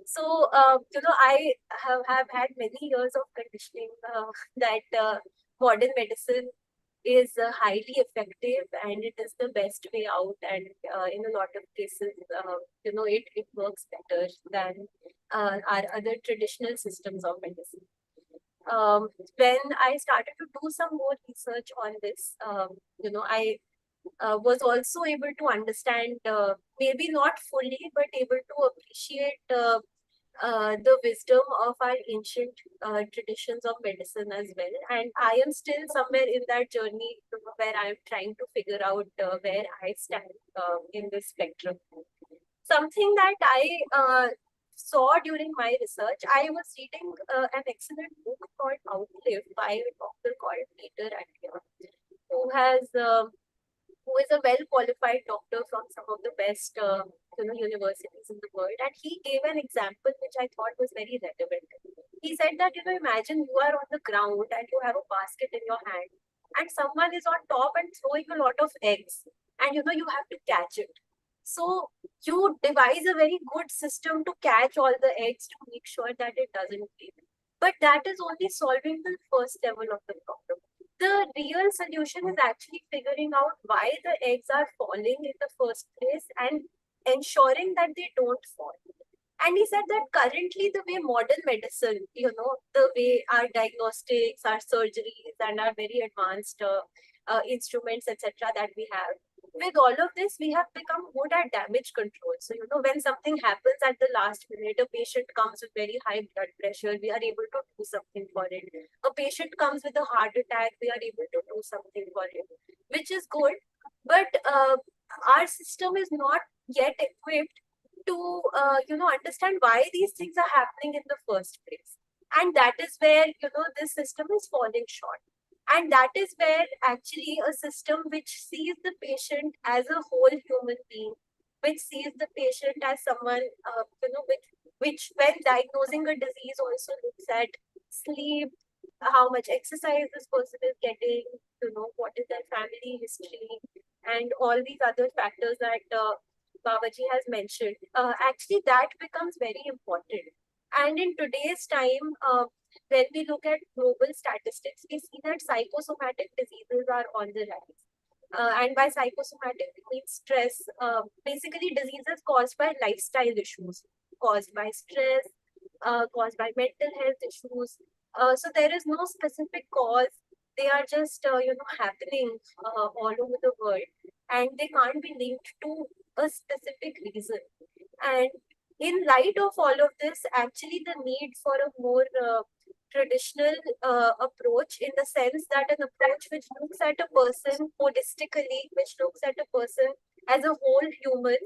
So, I have had many years of conditioning that modern medicine is highly effective and it is the best way out. And in a lot of cases, it works better than our other traditional systems of medicine. When I started to do some more research on this, I was also able to understand, maybe not fully, but able to appreciate the wisdom of our ancient traditions of medicine as well. And I am still somewhere in that journey where I am trying to figure out where I stand in this spectrum. Something that I saw during my research, I was reading an excellent book called Outlive by a doctor called Peter Attia, who has who is a well qualified doctor from some of the best universities in the world, and he gave an example which I thought was very relevant. He said that imagine you are on the ground and you have a basket in your hand, and someone is on top and throwing a lot of eggs, and you have to catch it. So you devise a very good system to catch all the eggs to make sure that it doesn't break. But that is only solving the first level of the problem. The real solution is actually figuring out why the eggs are falling in the first place and ensuring that they don't fall. And he said that currently the way modern medicine, the way our diagnostics, our surgeries, and our very advanced instruments, etc., that we have, with all of this, we have become good at damage control. So, when something happens at the last minute, a patient comes with very high blood pressure, we are able to do something for it. A patient comes with a heart attack, we are able to do something for it, which is good. But our system is not yet equipped to understand why these things are happening in the first place. And that is where this system is falling short. And that is where actually a system which sees the patient as a whole human being, which sees the patient as someone which when diagnosing a disease also looks at sleep, how much exercise this person is getting, what is their family history, and all these other factors that Babaji has mentioned, actually that becomes very important. And in today's time, when we look at global statistics, we see that psychosomatic diseases are on the rise. And by psychosomatic, we mean stress, basically diseases caused by lifestyle issues, caused by stress, caused by mental health issues. So there is no specific cause. They are just, happening all over the world, and they can't be linked to a specific reason. And in light of all of this, actually the need for a more traditional approach, in the sense that an approach which looks at a person holistically, which looks at a person as a whole human.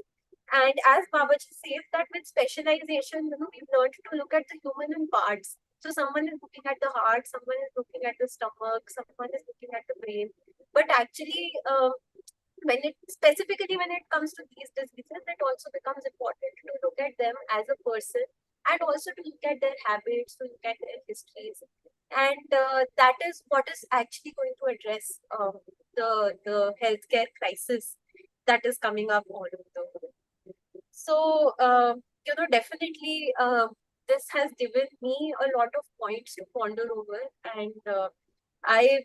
And as Babaji says, that with specialization, we've learned to look at the human in parts. So someone is looking at the heart, someone is looking at the stomach, someone is looking at the brain. But actually, when it comes to these diseases, it also becomes important to look at them as a person, and also to look at their habits, to look at their histories. And that is what is actually going to address the healthcare crisis that is coming up all over the world. So, definitely this has given me a lot of points to ponder over, and I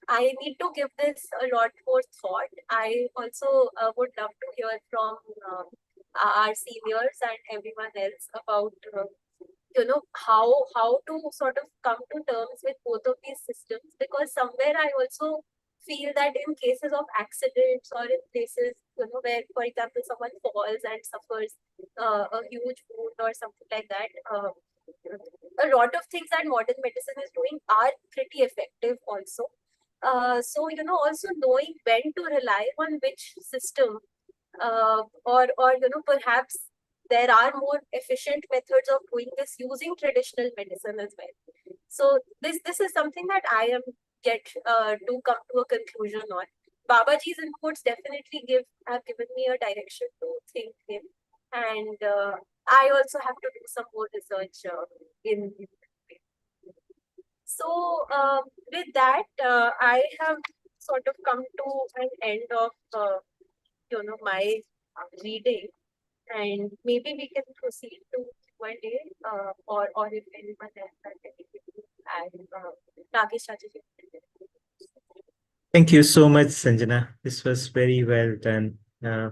I need to give this a lot more thought. I also would love to hear from our seniors and everyone else about how to sort of come to terms with both of these systems, because somewhere I also feel that in cases of accidents, or in places where, for example, someone falls and suffers a huge wound or something like that, a lot of things that modern medicine is doing are pretty effective also. So also knowing when to rely on which system, or perhaps there are more efficient methods of doing this using traditional medicine as well. So this is something that I am yet to come to a conclusion on. Babaji's inputs definitely have given me a direction to think in, and I also have to do some more research in. So with that, I have sort of come to an end of my reading, and maybe we can proceed to Q&A, or if anyone else has anything to add, Nagesh Rajaji.
Thank you so much, Sanjana. This was very well done.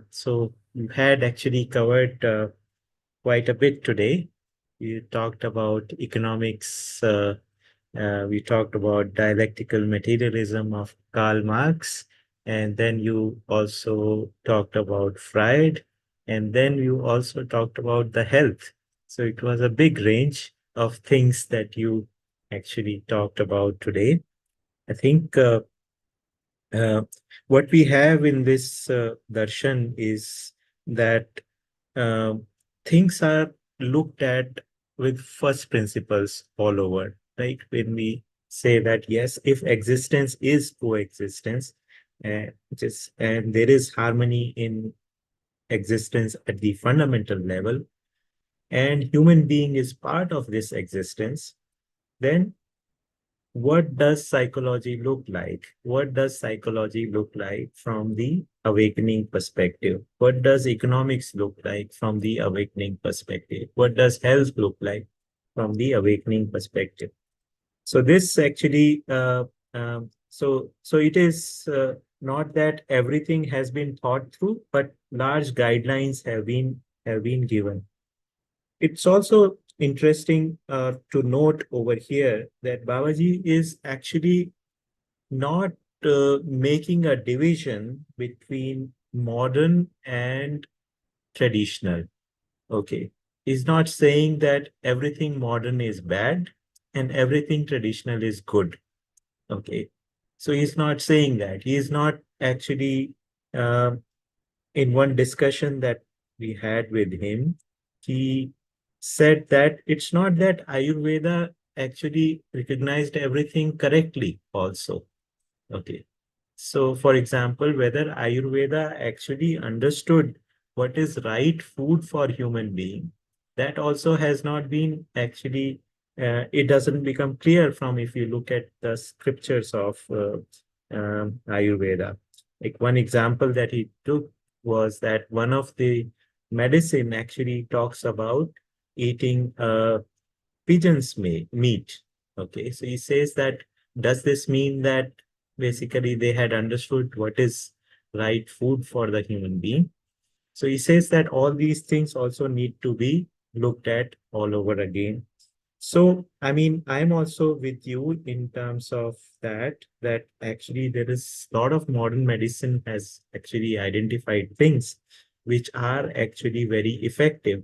So you had actually covered quite a bit today. You talked about economics. We talked about dialectical materialism of Karl Marx, and then you also talked about Freud, and then you also talked about the health. So it was a big range of things that you actually talked about today. I think uh, what we have in this darshan is that um, things are looked at with first principles all over, right? When we say that, yes, if existence is coexistence, and there is harmony in existence at the fundamental level, and human being is part of this existence, then what does psychology look like? What does psychology look like from the awakening perspective? What does economics look like from the awakening perspective? What does health look like from the awakening perspective? So this actually, so it is not that everything has been thought through, but large guidelines have been given. It's also interesting to note over here that Babaji is actually not making a division between modern and traditional. Okay. He's not saying that everything modern is bad and everything traditional is good. Okay. So he's not saying that. He is not actually, uh, in one discussion that we had with him, he said that it's not that Ayurveda actually recognized everything correctly, also. Okay. So, for example, whether Ayurveda actually understood what is right food for human being, that also has not been actually, it doesn't become clear from if you look at the scriptures of Ayurveda. Like one example that he took was that one of the medicine actually talks about eating pigeon's meat. Okay, so he says that does this mean that basically they had understood what is right food for the human being? So he says that all these things also need to be looked at all over again. So, I mean, I'm also with you in terms of that actually there is a lot of modern medicine has actually identified things which are actually very effective,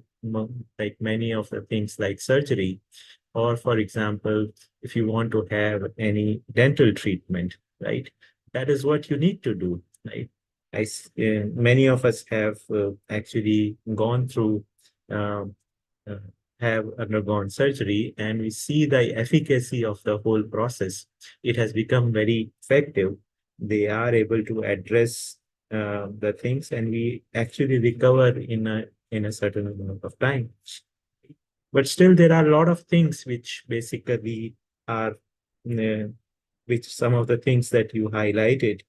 like many of the things like surgery, or for example, if you want to have any dental treatment, right? That is what you need to do, right? Many of us have actually gone through um, uh, have undergone surgery, and we see the efficacy of the whole process. It has become very effective. They are able to address the things, and we actually recover in a certain amount of time. But still, there are a lot of things which basically are, uh, which some of the things that you highlighted,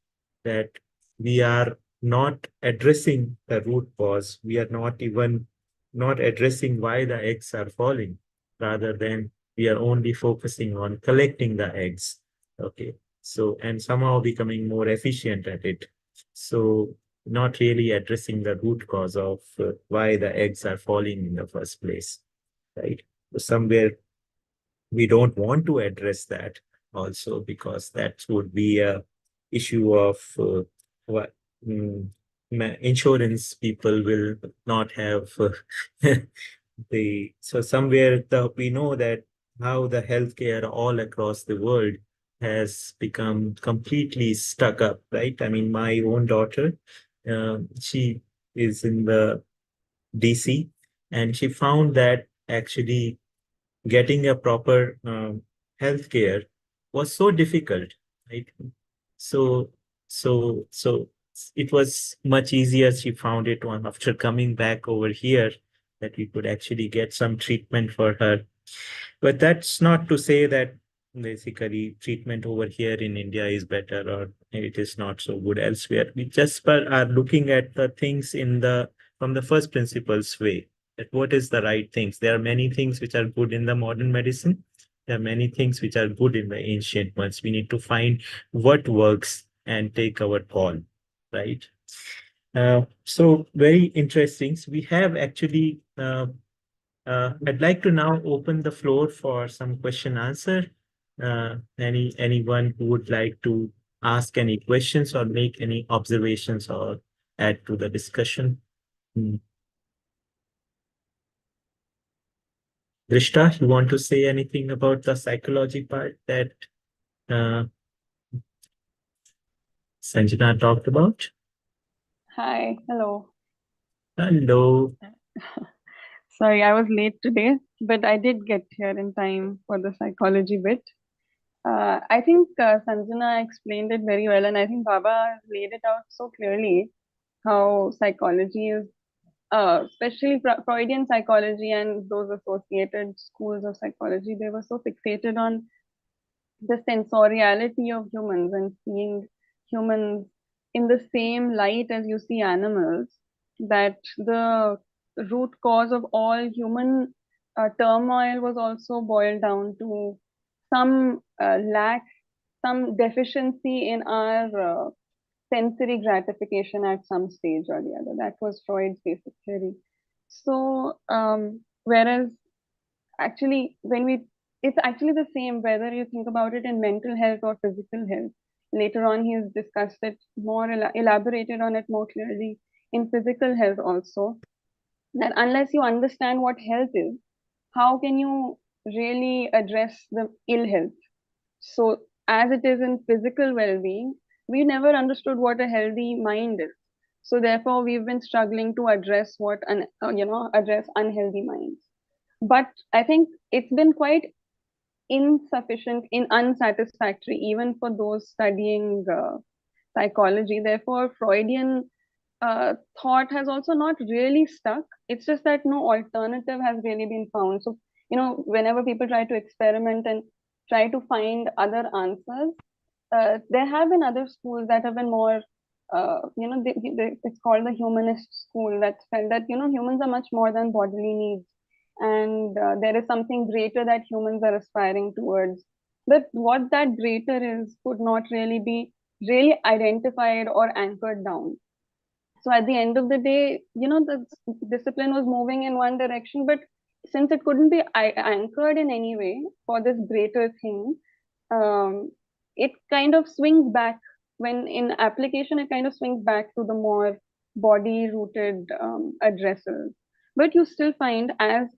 that we are not addressing the root cause. We are not even not addressing why the eggs are falling, rather than we are only focusing on collecting the eggs. Okay. So, and somehow becoming more efficient at it. So, not really addressing the root cause of why the eggs are falling in the first place, right? So somewhere we don't want to address that also, because that would be a issue of what mm, insurance people will not have the so somewhere the we know that how the healthcare all across the world has become completely stuck up, right? I mean, my own daughter, she is in the DC, and she found that actually getting a proper healthcare was so difficult, right? So, so it was much easier. She found it one after coming back over here, that we could actually get some treatment for her. But that's not to say that basically treatment over here in India is better or it is not so good elsewhere. We just are looking at the things in the from the first principles way. That what is the right things? There are many things which are good in the modern medicine. There are many things which are good in the ancient ones. We need to find what works and take our call, right? So very interesting. So we have actually I'd like to now open the floor for some question answer. Anyone who would like to ask any questions or make any observations or add to the discussion. Hmm. Drishta, you want to say anything about the psychology part that uh, Sanjana talked about?
Hi, hello.
Hello.
Sorry, I was late today, but I did get here in time for the psychology bit. I think Sanjana explained it very well, and I think Baba laid it out so clearly how psychology is, especially Freudian psychology and those associated schools of psychology, they were so fixated on the sensoriality of humans and seeing humans in the same light as you see animals, that the root cause of all human turmoil was also boiled down to some lack, some deficiency in our sensory gratification at some stage or the other. That was Freud's basic theory. So, whereas actually, it's actually the same whether you think about it in mental health or physical health. Later on, he has discussed it more, elaborated on it more clearly in physical health also. That unless you understand what health is, how can you really address the ill health? So, as it is in physical well being, we never understood what a healthy mind is. So, therefore, we've been struggling to address address unhealthy minds. But I think it's been quite insufficient, unsatisfactory, even for those studying psychology. Therefore, Freudian thought has also not really stuck. It's just that no alternative has really been found. So, whenever people try to experiment and try to find other answers, there have been other schools that have been more, it's called the humanist school that felt that, humans are much more than bodily needs. And there is something greater that humans are aspiring towards. But what that greater is could not really be really identified or anchored down. So at the end of the day, the discipline was moving in one direction, but since it couldn't be anchored in any way for this greater thing, um, it kind of swings back. When in application, it kind of swings back to the more body rooted addresses. But you still find, as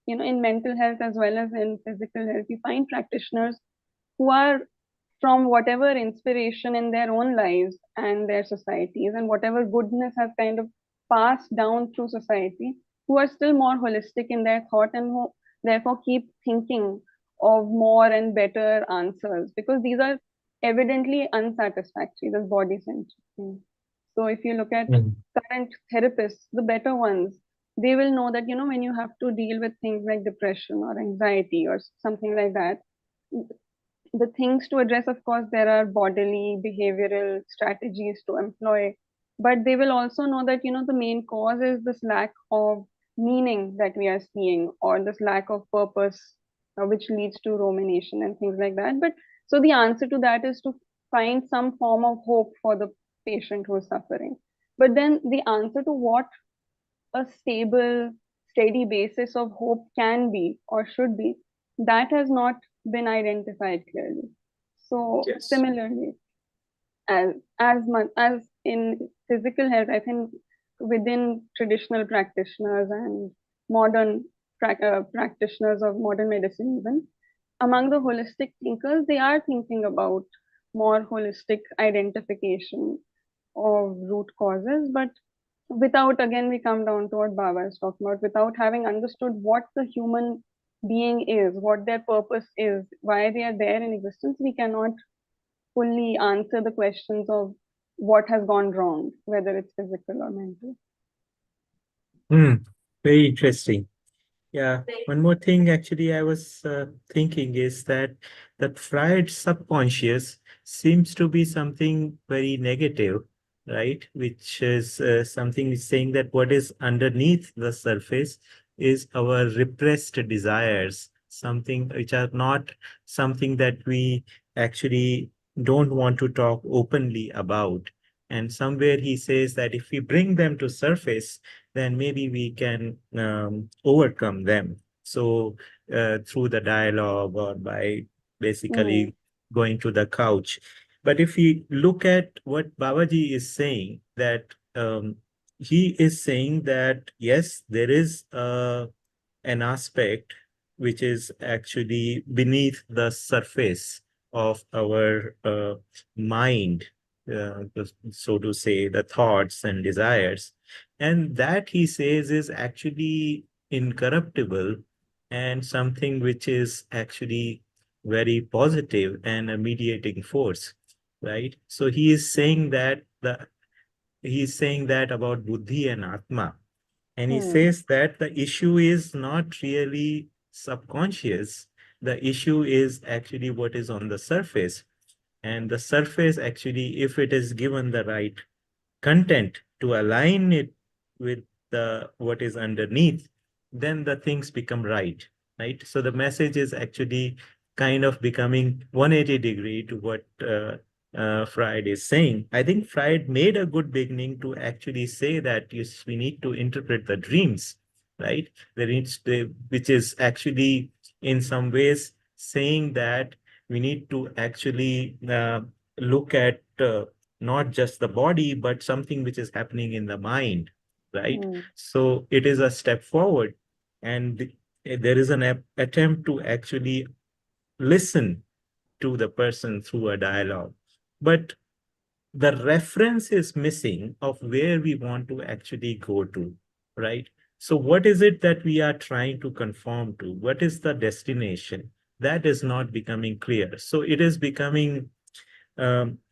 in mental health as well as in physical health, you find practitioners who are from whatever inspiration in their own lives and their societies, and whatever goodness has kind of passed down through society, who are still more holistic in their thought and who therefore keep thinking of more and better answers, because these are evidently unsatisfactory, this body centric thing. So if you look at
Mm.
current therapists, the better ones, they will know that when you have to deal with things like depression or anxiety or something like that, the things to address, of course, there are bodily, behavioral strategies to employ, but they will also know that, the main cause is this lack of meaning that we are seeing, or this lack of purpose, which leads to rumination and things like that. But so the answer to that is to find some form of hope for the patient who is suffering. But then the answer to what a stable, steady basis of hope can be or should be, that has not been identified clearly. So
Yes.
similarly, as much as in physical health, I think within traditional practitioners and modern practitioners of modern medicine, even among the holistic thinkers, they are thinking about more holistic identification of root causes, but without, again, we come down to what Baba is talking about, without having understood what the human being is, what their purpose is, why they are there in existence, we cannot fully answer the questions of what has gone wrong, whether it's physical or mental.
Very interesting. Yeah,
Right.
one more thing actually I was thinking is that Freud's subconscious seems to be something very negative, right? Which is something is saying that what is underneath the surface is our repressed desires, something which are not something that we actually don't want to talk openly about. And somewhere he says that if we bring them to surface, then maybe we can overcome them. So through the dialogue or by
Hmm.
basically going to the couch. But if we look at what Babaji is saying, that he is saying that yes, there is an aspect which is actually beneath the surface of our mind, so to say, the thoughts and desires. And that he says is actually incorruptible and something which is actually very positive and a mediating force, right? So he is saying that about buddhi and atma, and he
Hmm.
says that the issue is not really subconscious. The issue is actually what is on the surface. And the surface, actually, if it is given the right content to align it with the what is underneath, then the things become right. Right. So the message is actually kind of becoming 180 degree to what Freud is saying. I think Freud made a good beginning to actually say that we need to interpret the dreams, right? There needs to, which is actually in some ways saying that we need to actually look at not just the body, but something which is happening in the mind, right? So it is a step forward, and there is an attempt to actually listen to the person through a dialogue. But the reference is missing of where we want to actually go to, right? So what is it that we are trying to conform to? What is the destination? That is not becoming clear. So it is becoming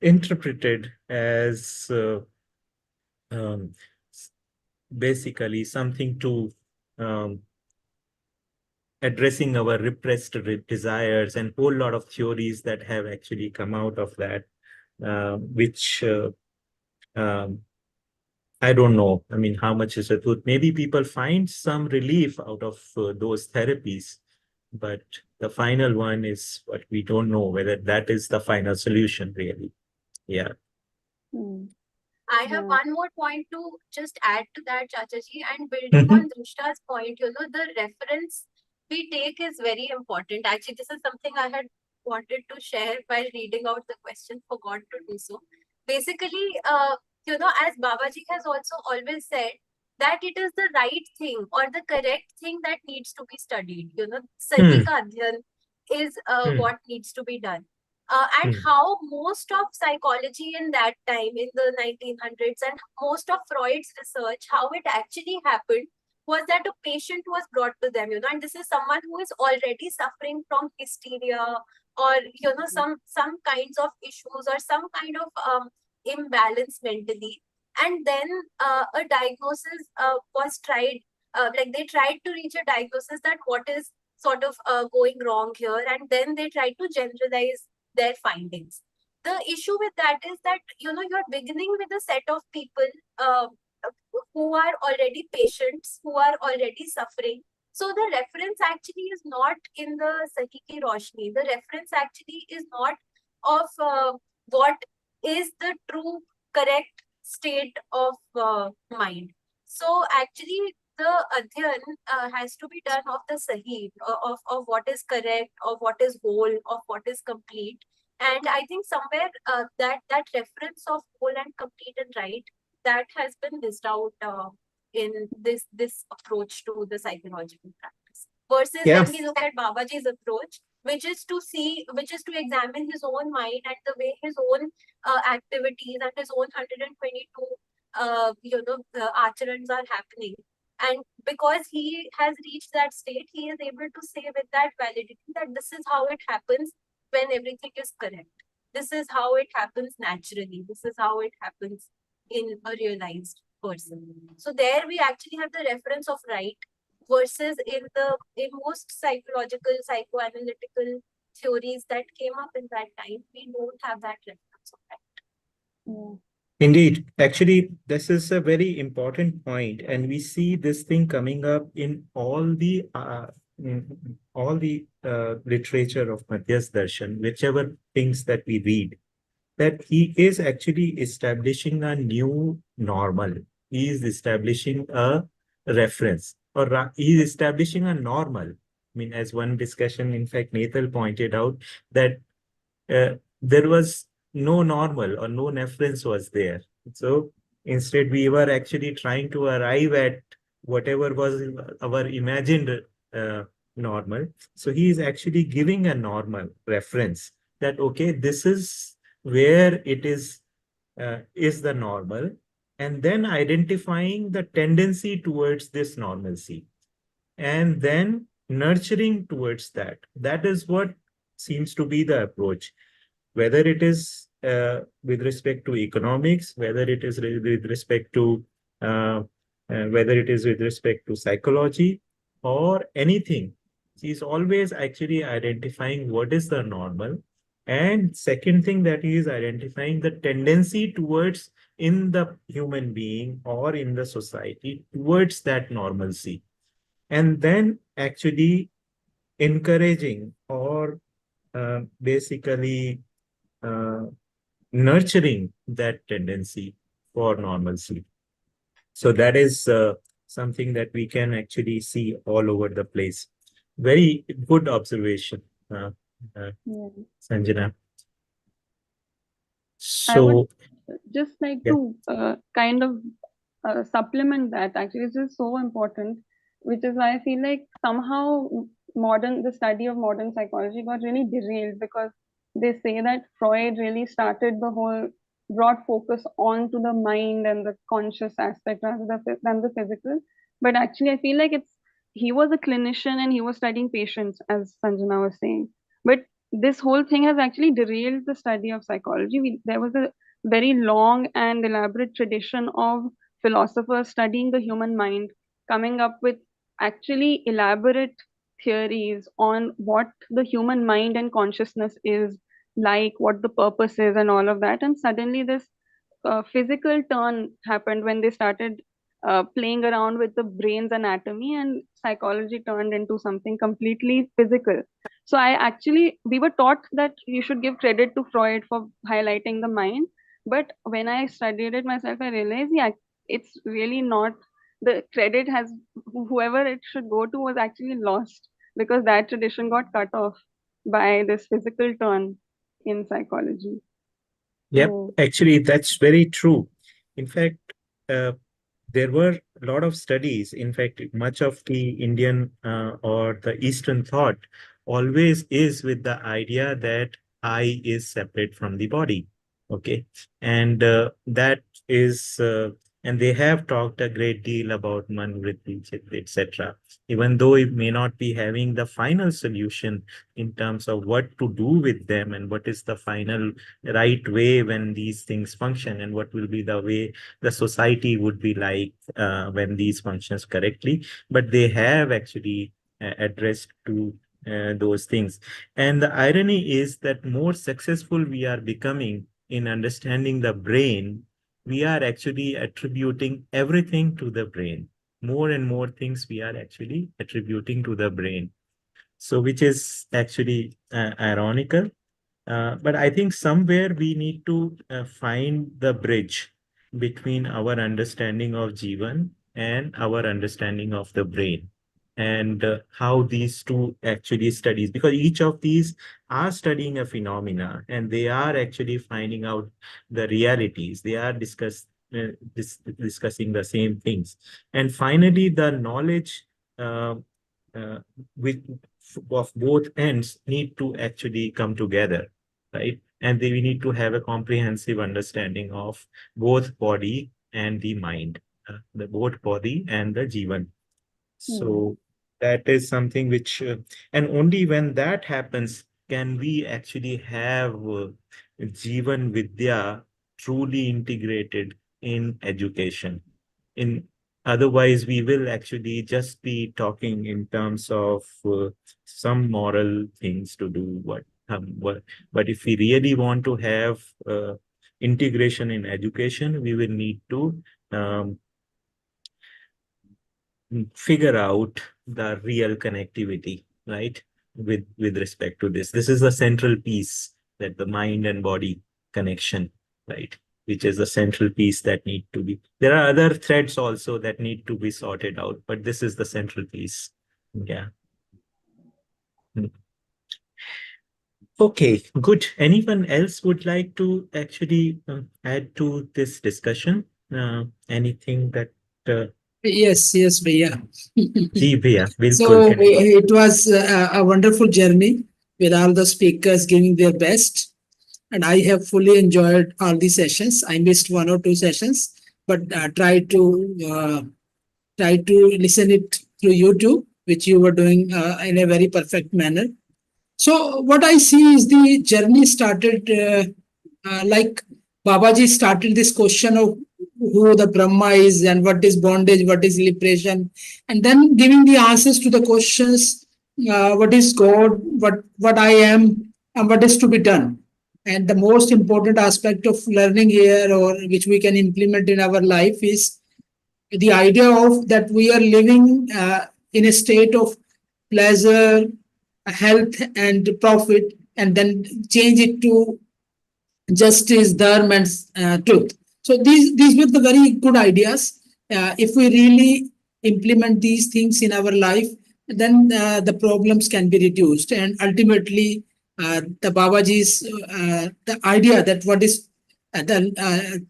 interpreted as um, basically something to um, addressing our repressed desires, and whole lot of theories that have actually come out of that, which um, I don't know. I mean, how much is the truth? Maybe people find some relief out of those therapies, but the final one is what we don't know whether that is the final solution, really. Yeah.
I have
Yeah.
one more point to just add to that, Chachaji, and building
Mhm.
on Drishta's point, the reference we take is very important. Actually, this is something I had wanted to share while reading out the question, forgot to do so. Basically, as Babaji has also always said, that it is the right thing or the correct thing that needs to be studied. Sahi
Hmm.
ka adhyan is
Hmm.
what needs to be done. And
Hmm.
how most of psychology in that time in the 1900s and most of Freud's research, how it actually happened was that a patient was brought to them, and this is someone who is already suffering from hysteria or some kinds of issues or some kind of imbalance mentally, and then a diagnosis was tried, like they tried to reach a diagnosis that what is sort of going wrong here, and then they tried to generalize their findings. The issue with that is that you're beginning with a set of people uh, who are already patients, who are already suffering. So the reference actually is not in the Sahi Ki Roshni. The reference actually is not of what is the true correct state of mind. So actually the adhyan has to be done of the sahi, of what is correct, of what is whole, of what is complete. And I think somewhere that reference of whole and complete and right, that has been missed out in this approach to the psychological practice. Versus
Yeah.
when we look at Babaji's approach, which is to examine his own mind and the way his own activities and his own 122 acharans are happening. And because he has reached that state, he is able to say with that validity that this is how it happens when everything is correct. This is how it happens naturally. This is how it happens in a realized person. So there we actually have the reference of right, versus in most psychological, psychoanalytical theories that came up in that time, we don't have that reference of right.
Indeed, actually, this is a very important point, and we see this thing coming up in all the literature of Madhyas Darshan, whichever things that we read, that he is actually establishing a new normal. He is establishing a reference, or he is establishing a normal. I mean, as one discussion, in fact, Nathal pointed out that there was no normal or no reference was there. So instead, we were actually trying to arrive at whatever was our imagined uh, normal. So he is actually giving a normal reference that, okay, this is where it is the normal, and then identifying the tendency towards this normalcy, and then nurturing towards that. That is what seems to be the approach, whether it is with respect to economics, whether it is with respect to whether it is with respect to psychology or anything. He's always actually identifying what is the normal. And second thing that he is identifying the tendency towards in the human being or in the society towards that normalcy. And then actually encouraging or basically uh, nurturing that tendency for normalcy. So that is something that we can actually see all over the place. Very good observation, uh, uh,
Yeah.
Sanjana.
I would
So,
just like
yeah,
to kind of supplement that. Actually, this is so important, which is why I feel like somehow the study of modern psychology got really derailed, because they say that Freud really started the whole, brought focus onto the mind and the conscious aspect rather than the physical. But actually, I feel like he was a clinician and he was studying patients, as Sanjana was saying. But this whole thing has actually derailed the study of psychology. There was a very long and elaborate tradition of philosophers studying the human mind, coming up with actually elaborate theories on what the human mind and consciousness is like, what the purpose is, and all of that. And suddenly, this physical turn happened when they started playing around with the brain's anatomy, and psychology turned into something completely physical. So we were taught that you should give credit to Freud for highlighting the mind. But when I studied it myself, I realized, yeah, it's really not, the credit has, whoever it should go to was actually lost, because that tradition got cut off by this physical turn in psychology.
yep,
So,
actually, that's very true. In fact, uh, there were a lot of studies. In fact, much of the Indian or the Eastern thought always is with the idea that I is separate from the body. Okay. And that is, and they have talked a great deal about manvritti, etc. Even though it may not be having the final solution in terms of what to do with them and what is the final right way when these things function and what will be the way the society would be like when these functions correctly, but they have actually addressed to those things. And the irony is that more successful we are becoming in understanding the brain, we are actually attributing everything to the brain. More and more things we are actually attributing to the brain. So, which is actually ironical, but I think somewhere we need to find the bridge between our understanding of Jivan and our understanding of the brain, and how these two actually studies, because each of these are studying a phenomena and they are actually finding out the realities. They are discussing the same things. And finally, the knowledge uh, uh, with of both ends need to actually come together, right? And we need to have a comprehensive understanding of both body and the mind, the both body and the Jivan.
yeah.
So that is something which, and only when that happens can we actually have Jeevan Vidya truly integrated in education. In Otherwise, we will actually just be talking in terms of some moral things to do. But if we really want to have integration in education, we will need to um, figure out the real connectivity, right? With respect to this, this is the central piece, that the mind and body connection, right? Which is the central piece that need to be. There are other threads also that need to be sorted out, but this is the central piece. Yeah. Mm. Okay, good. Anyone else would like to actually add to this discussion? Anything that
Yes, yes, Bhaiya.
जी भैया
So
बिल्कुल continue.
it was a wonderful journey with all the speakers giving their best. And I have fully enjoyed all the sessions. I missed one or two sessions, but try to listen it through YouTube, which you were doing in a very perfect manner. So what I see is the journey started like Babaji started this question of who the Brahma is and what is bondage, what is liberation, and then giving the answers to the questions: what is God, what I am, and what is to be done. And the most important aspect of learning here, or which we can implement in our life, is the idea of that we are living in a state of pleasure, health, and profit, and then change it to justice, dharma, and truth. So these were the very good ideas. If we really implement these things in our life, then the problems can be reduced, and ultimately, the Babaji's the idea that what is the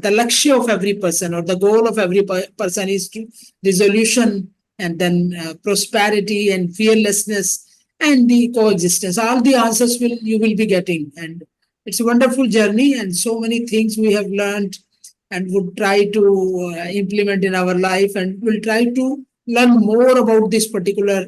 lakshya of every person or the goal of every person is to resolution and then prosperity and fearlessness and the coexistence. All the answers will you will be getting, and it's a wonderful journey, and so many things we have learned and would try to implement in our life, and we'll try to learn more about this particular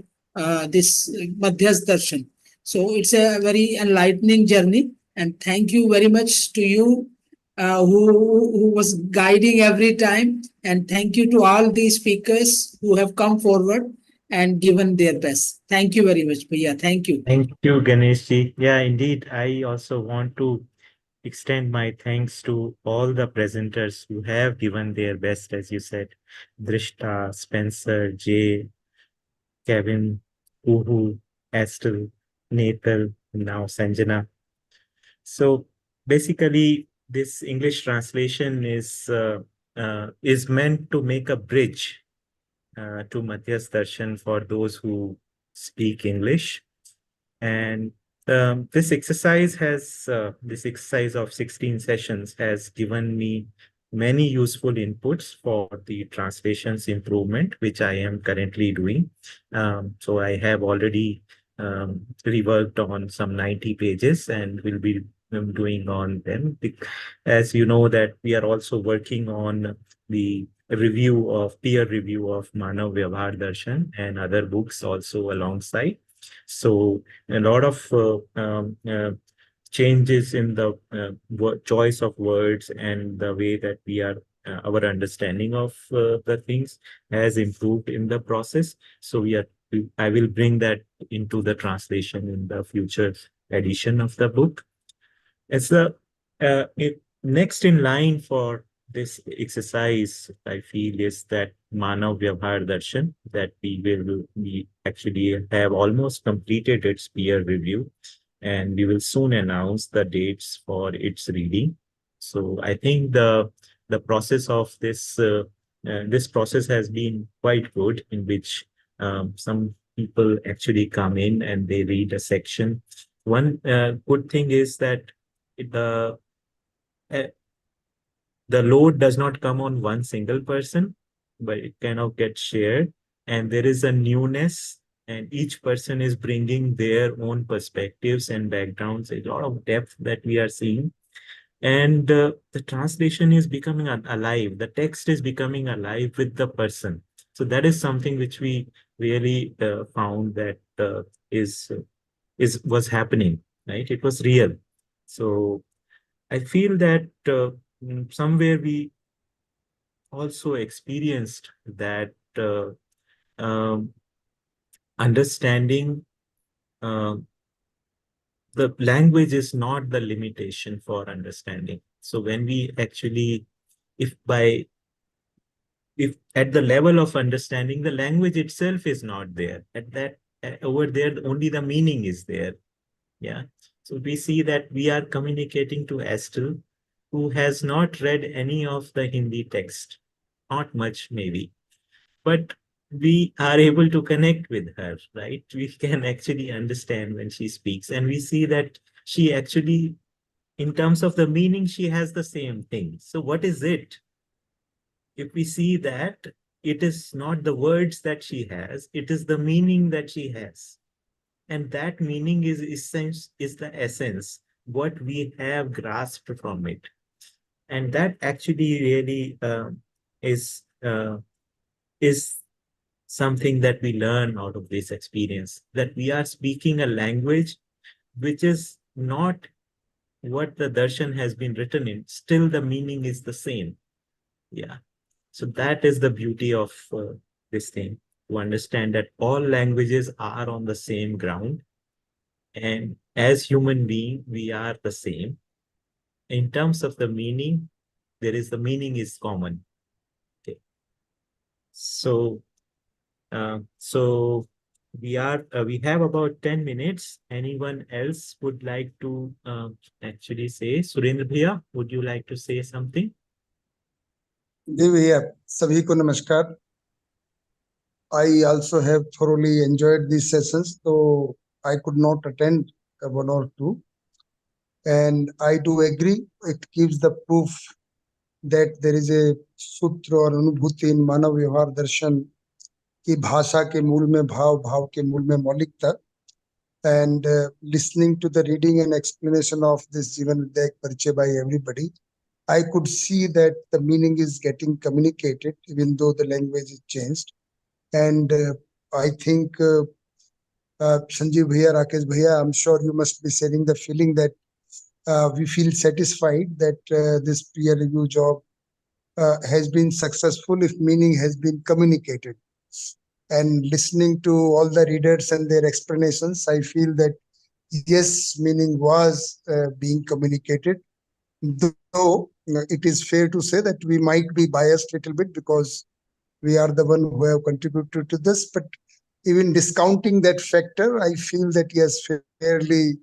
this Madhyas Darshan. So it's a very enlightening journey, and thank you very much to you who was guiding every time, and thank you to all the speakers who have come forward and given their best. Thank you very much, Priya. Thank you.
Thank you, Ganeshji. Yeah, indeed. I also want to extend my thanks to all the presenters who have given their best, as you said. Drishta, Spencer, Jay, Kevin, Uhu, Estelle, Nathal, now Sanjana. So basically, this English translation is meant to make a bridge to Madhyas Darshan for those who speak English. And this exercise of 16 sessions has given me many useful inputs for the translations improvement, which I am currently doing. So I have already reworked on some 90 pages and will be doing on them. As you know that we are also working on the peer review of Manav Vyavhar Darshan and other books also alongside. So a lot of changes in the choice of words and the way that we are our understanding of the things has improved in the process. So I will bring that into the translation in the future edition of the book. As the next in line for this exercise, I feel, is that Manav Vyavhar Darshan, that we actually have almost completed its peer review, and we will soon announce the dates for its reading. So I think the process of this process has been quite good, in which some people actually come in and they read a section. One good thing is that the uh, the load does not come on one single person, but it kind of gets shared, and there is a newness, and each person is bringing their own perspectives and backgrounds, a lot of depth that we are seeing. And the translation is becoming alive, the text is becoming alive with the person. So that is something which we really found that was happening, right? It was real. So I feel that somewhere we also experienced that um, understanding uh, the language is not the limitation for understanding. So when we actually, if by if at the level of understanding, the language itself is not there. At that over there, only the meaning is there. Yeah. So we see that we are communicating to Estelle, who has not read any of the Hindi text, not much maybe, but we are able to connect with her, right? We can actually understand when she speaks, and we see that she actually, in terms of the meaning, she has the same thing. So what is it? If we see that it is not the words that she has, it is the meaning that she has. And that meaning is the essence, what we have grasped from it. And that actually really is something that we learn out of this experience, that we are speaking a language which is not what the darshan has been written in. Still, the meaning is the same. Yeah. So that is the beauty of this thing, to understand that all languages are on the same ground. And as human being, we are the same. In terms of the meaning, the meaning is common. Okay. So we have about 10 minutes. Anyone else would like to actually say? Surendra Bhaiya, would you like to say something?
जी भैया सभी को नमस्कार. I also have thoroughly enjoyed these sessions, though I could not attend one or two. And I do agree, it gives the proof that there is a सूत्र और अनुभूति in मानव व्यवहार दर्शन की भाषा के मूल में भाव, भाव के मूल में मौलिकता. And listening to the reading and explanation of this Jeevan Vidya Parichaya by everybody, I could see that the meaning is getting communicated, even though the language is changed. And I think Sanjeev Bhaiya, Rakesh Bhaiya, I'm sure you must be sharing the feeling that we feel satisfied that this peer review job has been successful if meaning has been communicated. And listening to all the readers and their explanations, I feel that yes, meaning was being communicated. Though it is fair to say that we might be biased a little bit because we are the one who have contributed to this, but even discounting that factor, I feel that yes, fairly,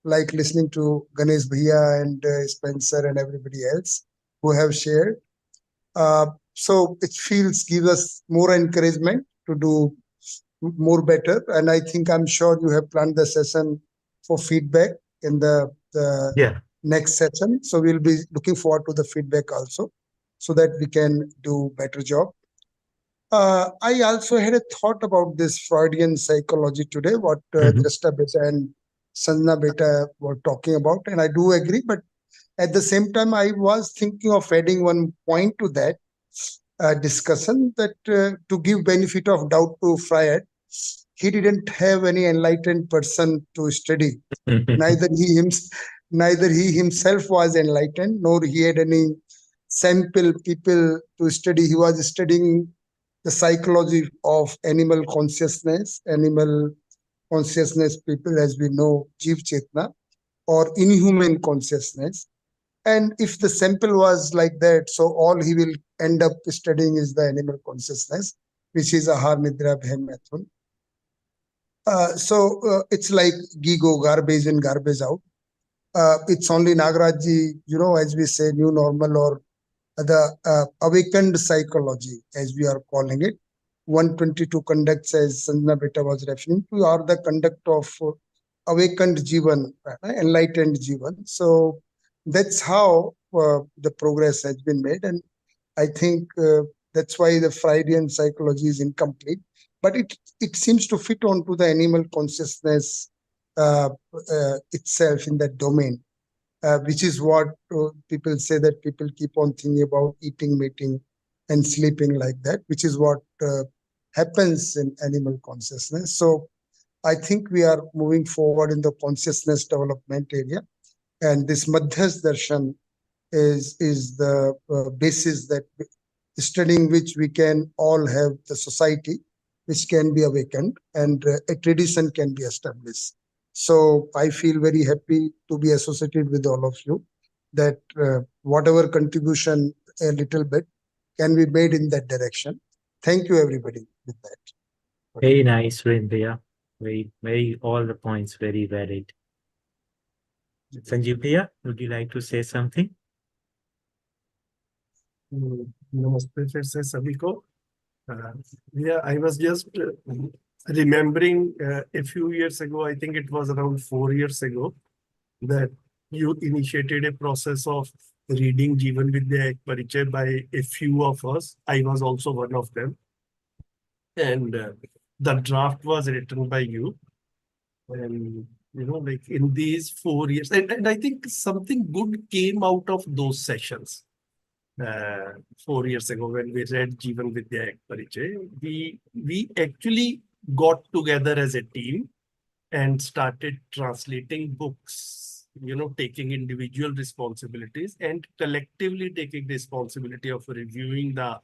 like listening to Ganesh Bhaiya and Spencer and everybody else who have shared. So it gives us more encouragement to do more better. And I think I'm sure you have planned the session for feedback in the
Yeah.
next session. So we'll be looking forward to the feedback also, so that we can do better job. I also had a thought about this Freudian psychology today, what Drashta Beta and Sanjana Beta were talking about, and I do agree. But at the same time, I was thinking of adding one point to that discussion, that to give benefit of doubt to Freud, he didn't have any enlightened person to study. Neither he himself was enlightened, nor he had any sample people to study. He was studying the psychology of animal consciousness people, as we know, Jeev Chetna, or inhuman consciousness. And if the sample was like that, so all he will end up studying is the animal consciousness, which is Ahar Nidra Bhay Maithun. So it's like Gigo, garbage in, garbage out. It's only Nagarajji, as we say, new normal, or the awakened psychology, as we are calling it. 122 conducts, as Sanjana Beta was referring to, are the conduct of awakened Jeevan, enlightened Jeevan. So that's how the progress has been made. And I think that's why the Freudian psychology is incomplete. But it seems to fit onto the animal consciousness itself in that domain. Which is what people say, that people keep on thinking about eating, mating, and sleeping like that, which is what happens in animal consciousness. So I think we are moving forward in the consciousness development area, and this Madhyas Darshan is the basis that studying which we can all have the society which can be awakened, and a tradition can be established. So I feel very happy to be associated with all of you, that whatever contribution a little bit can be made in that direction. Thank you, everybody, with that.
Very nice, Surendra. All the points very valid. Sanjeev Bhaiya, would you like to say something?
नमस्ते फिर से सभी को. Yeah, I was just remembering a few years ago, I think it was around 4 years ago, that you initiated a process of reading Jeevan Vidya Parichaya by a few of us. I was also one of them. And the draft was written by you. And, like in these 4 years, and I think something good came out of those sessions. 4 years ago, when we read Jeevan Vidya Parichaya, we actually got together as a team and started translating books, taking individual responsibilities and collectively taking responsibility of reviewing the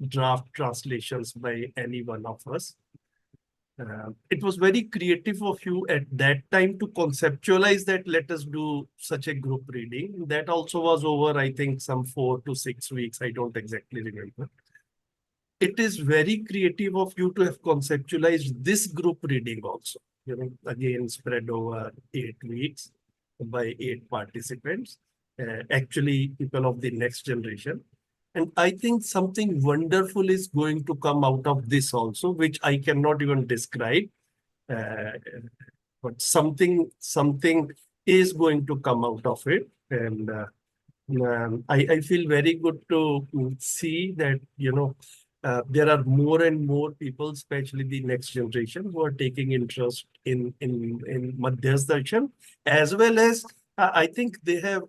draft translations by any one of us. It was very creative of you at that time to conceptualize that let us do such a group reading. That also was over, I think, some 4 to 6 weeks. I don't exactly remember. it is very creative of you to have conceptualized this group reading also. Again, spread over 8 weeks by 8 participants, actually people of the next generation. And I think something wonderful is going to come out of this also, which I cannot even describe. But something is going to come out of it. And I feel very good to see that, there are more and more people, especially the next generation, who are taking interest in Madhyas Darshan, as well as I think they have,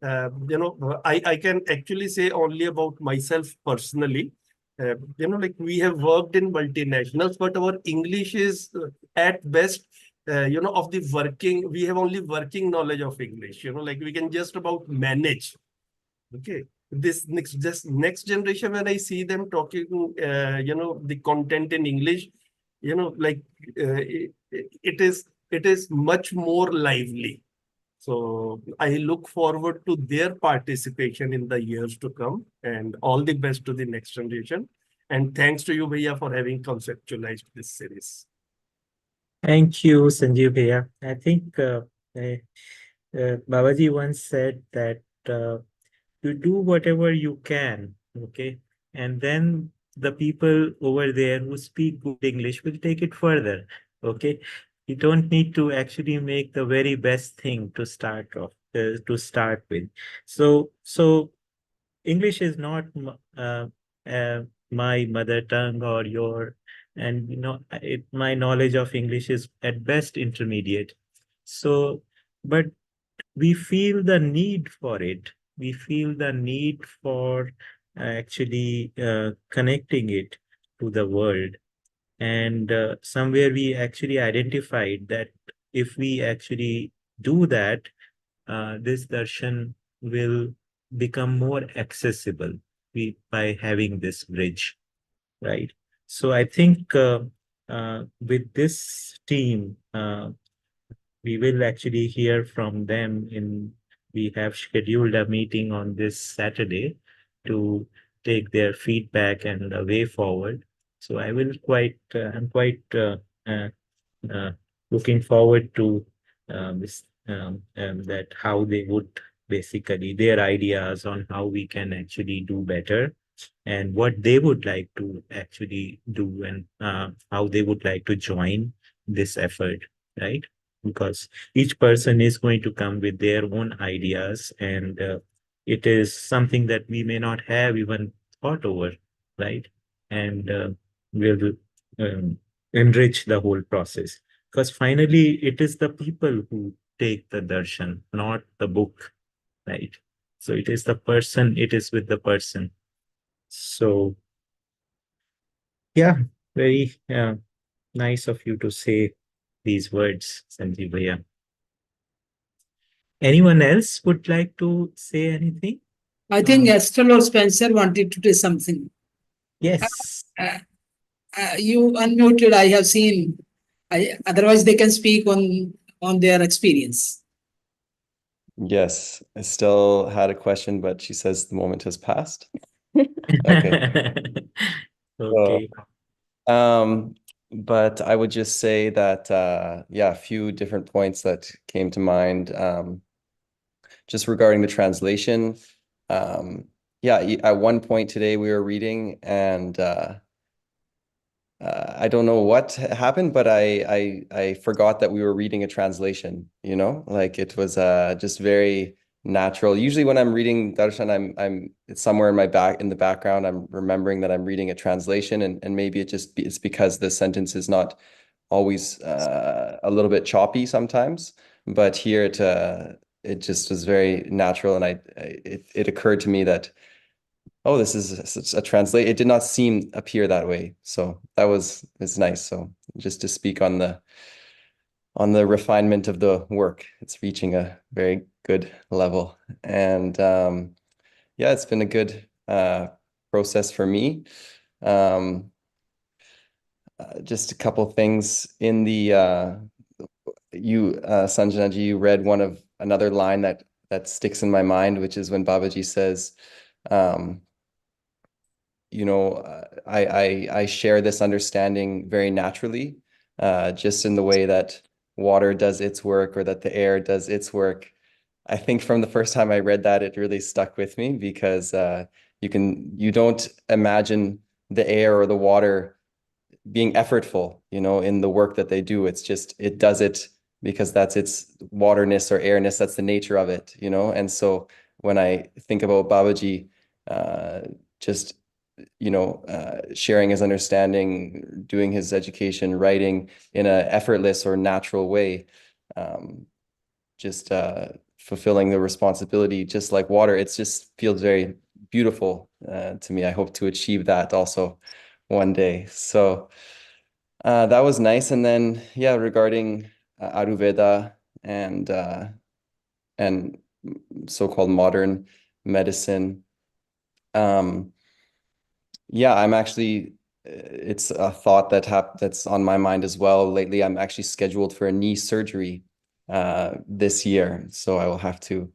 I can actually say only about myself personally. Like we have worked in multinationals, but our English is at best, of the working, we have only working knowledge of English, like we can just about manage. Okay. This next generation, when I see them talking, the content in English, like it is much more lively. So I look forward to their participation in the years to come, and all the best to the next generation. And thanks to you, Bhaiya, for having conceptualized this series.
Thank you, Sanjeev Bhaiya. I think Babaji once said that you do whatever you can, okay? And then the people over there who speak good English will take it further, okay? You don't need to actually make the very best thing to start off, to start with. So English is not my mother tongue or your, and my knowledge of English is at best intermediate. So, but we feel the need for it. We feel the need for actually connecting it to the world. And somewhere we actually identified that if we actually do that, this darshan will become more accessible by having this bridge, right? So I think with this team, we will actually hear from them we have scheduled a meeting on this Saturday to take their feedback and a way forward. So I'm quite uh, uh, looking forward to this that how they would basically their ideas on how we can actually do better and what they would like to actually do and how they would like to join this effort, right? Because each person is going to come with their own ideas, and it is something that we may not have even thought over, right? And will um, enrich the whole process. Because finally, it is the people who take the darshan, not the book, right? So it is the person, it is with the person. So, yeah, very nice of you to say these words, Sanjeev Bhaiya. Anyone else would like to say anything?
I think Estelle or Spencer wanted to say something.
Yes.
You unmuted, I have seen. Otherwise, they can speak on their experience.
Yes, I still had a question, but she says the moment has passed. Okay.
Okay.
But I would just say that, yeah, a few different points that came to mind. Just regarding the translation. Yeah, at one point today we were reading, and I don't know what happened, but I forgot that we were reading a translation, like it was just very natural. Usually when I'm reading darshan, it's somewhere in the background, I'm remembering that I'm reading a translation, and maybe it's because the sentence is not always a little bit choppy sometimes, but here it just was very natural, and it occurred to me that, oh, this is a translate. It did not appear that way. So it's nice. So just to speak on the refinement of the work, it's reaching a very good level. And yeah, it's been a good process for me. Just a couple things in the Sanjana ji, you read another line that sticks in my mind, which is when Babaji says, I share this understanding very naturally, just in the way that water does its work or that the air does its work. I think from the first time I read that, it really stuck with me because you don't imagine the air or the water being effortful, in the work that they do. It's just, it does it because that's its waterness or airness. That's the nature of it, And so when I think about Babaji, just, sharing his understanding, doing his education, writing in a effortless or natural way, just fulfilling the responsibility, just like water, it just feels very beautiful to me. I hope to achieve that also one day. So that was nice. And then, yeah, regarding Ayurveda and so-called modern medicine, yeah, I'm actually, it's a thought that's on my mind as well. Lately, I'm actually scheduled for a knee surgery this year, so I will have to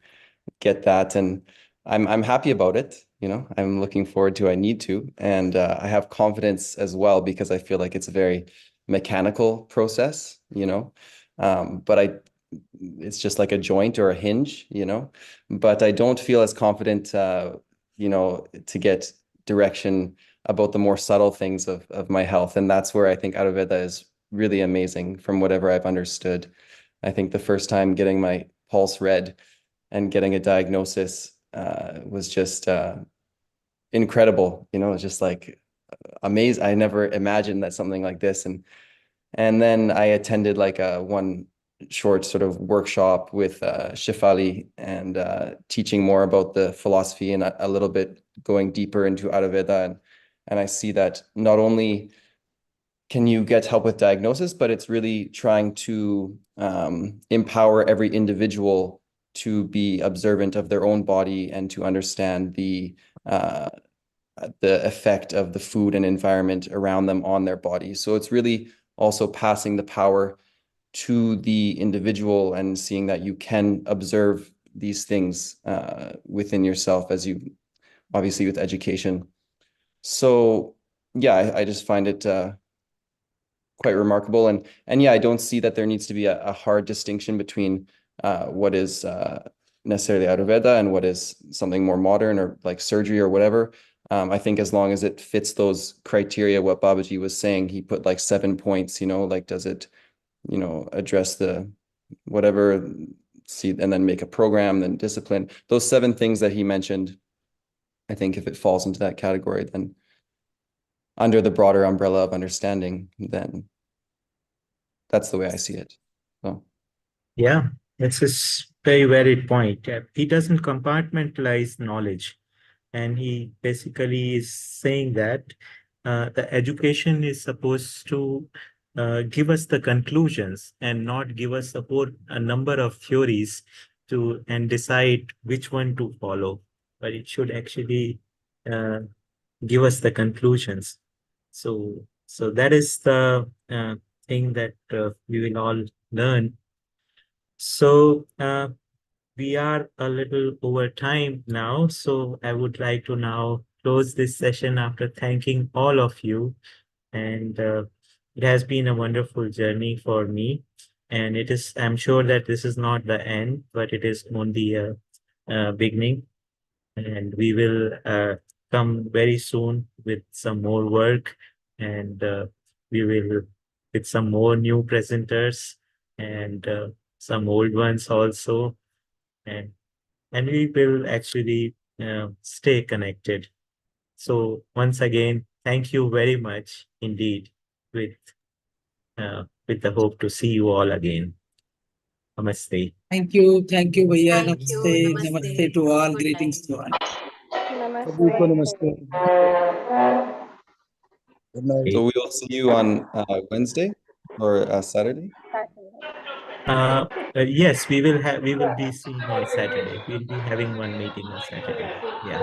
get that, and I'm happy about it. I'm looking forward to. I need to, and I have confidence as well because I feel like it's a very mechanical process. But it's just like a joint or a hinge. But I don't feel as confident. To get direction about the more subtle things of my health, and that's where I think Ayurveda is really amazing from whatever I've understood. I think the first time getting my pulse read and getting a diagnosis was just incredible. It's just like amazing. I never imagined that something like this. And then I attended like one short sort of workshop with Shefali and teaching more about the philosophy and a little bit going deeper into Ayurveda. And I see that not only can you get help with diagnosis, but it's really trying to empower every individual to be observant of their own body and to understand the effect of the food and environment around them on their body. So it's really also passing the power to the individual and seeing that you can observe these things within yourself as you, obviously with education. So yeah, I just find it quite remarkable. And yeah, I don't see that there needs to be a hard distinction between what is necessarily Ayurveda and what is something more modern or like surgery or whatever. I think as long as it fits those criteria, what Babaji was saying, he put like 7 points, like does it, address the whatever, see, and then make a program, then discipline. Those 7 things that he mentioned, I think if it falls into that category, then under the broader umbrella of understanding, then that's the way I see it. So
Yeah, that's a very valid point. He doesn't compartmentalize knowledge, and he basically is saying that the education is supposed to give us the conclusions and not give us a number of theories and decide which one to follow, but it should actually uh, give us the conclusions. So that is the thing that we will all learn. So we are a little over time now, so I would like to now close this session after thanking all of you. And it has been a wonderful journey for me. And I'm sure that this is not the end, but it is only a beginning. And we will come very soon with some more work, and we will with some more new presenters and some old ones also, and we will actually stay connected. So once again, thank you very much indeed, with the hope to see you all again. Namaste.
Thank you, Bhaiya.
Thank you.
Namaste,
Namaste.
namaste to all.
Good
Greetings
night.
to all.
सभी को
Namaste.
नमस्ते good night
we will see you on Wednesday or Saturday.
Uh, yes, we will be seeing on Saturday. We'll be having one meeting on Saturday. Yeah.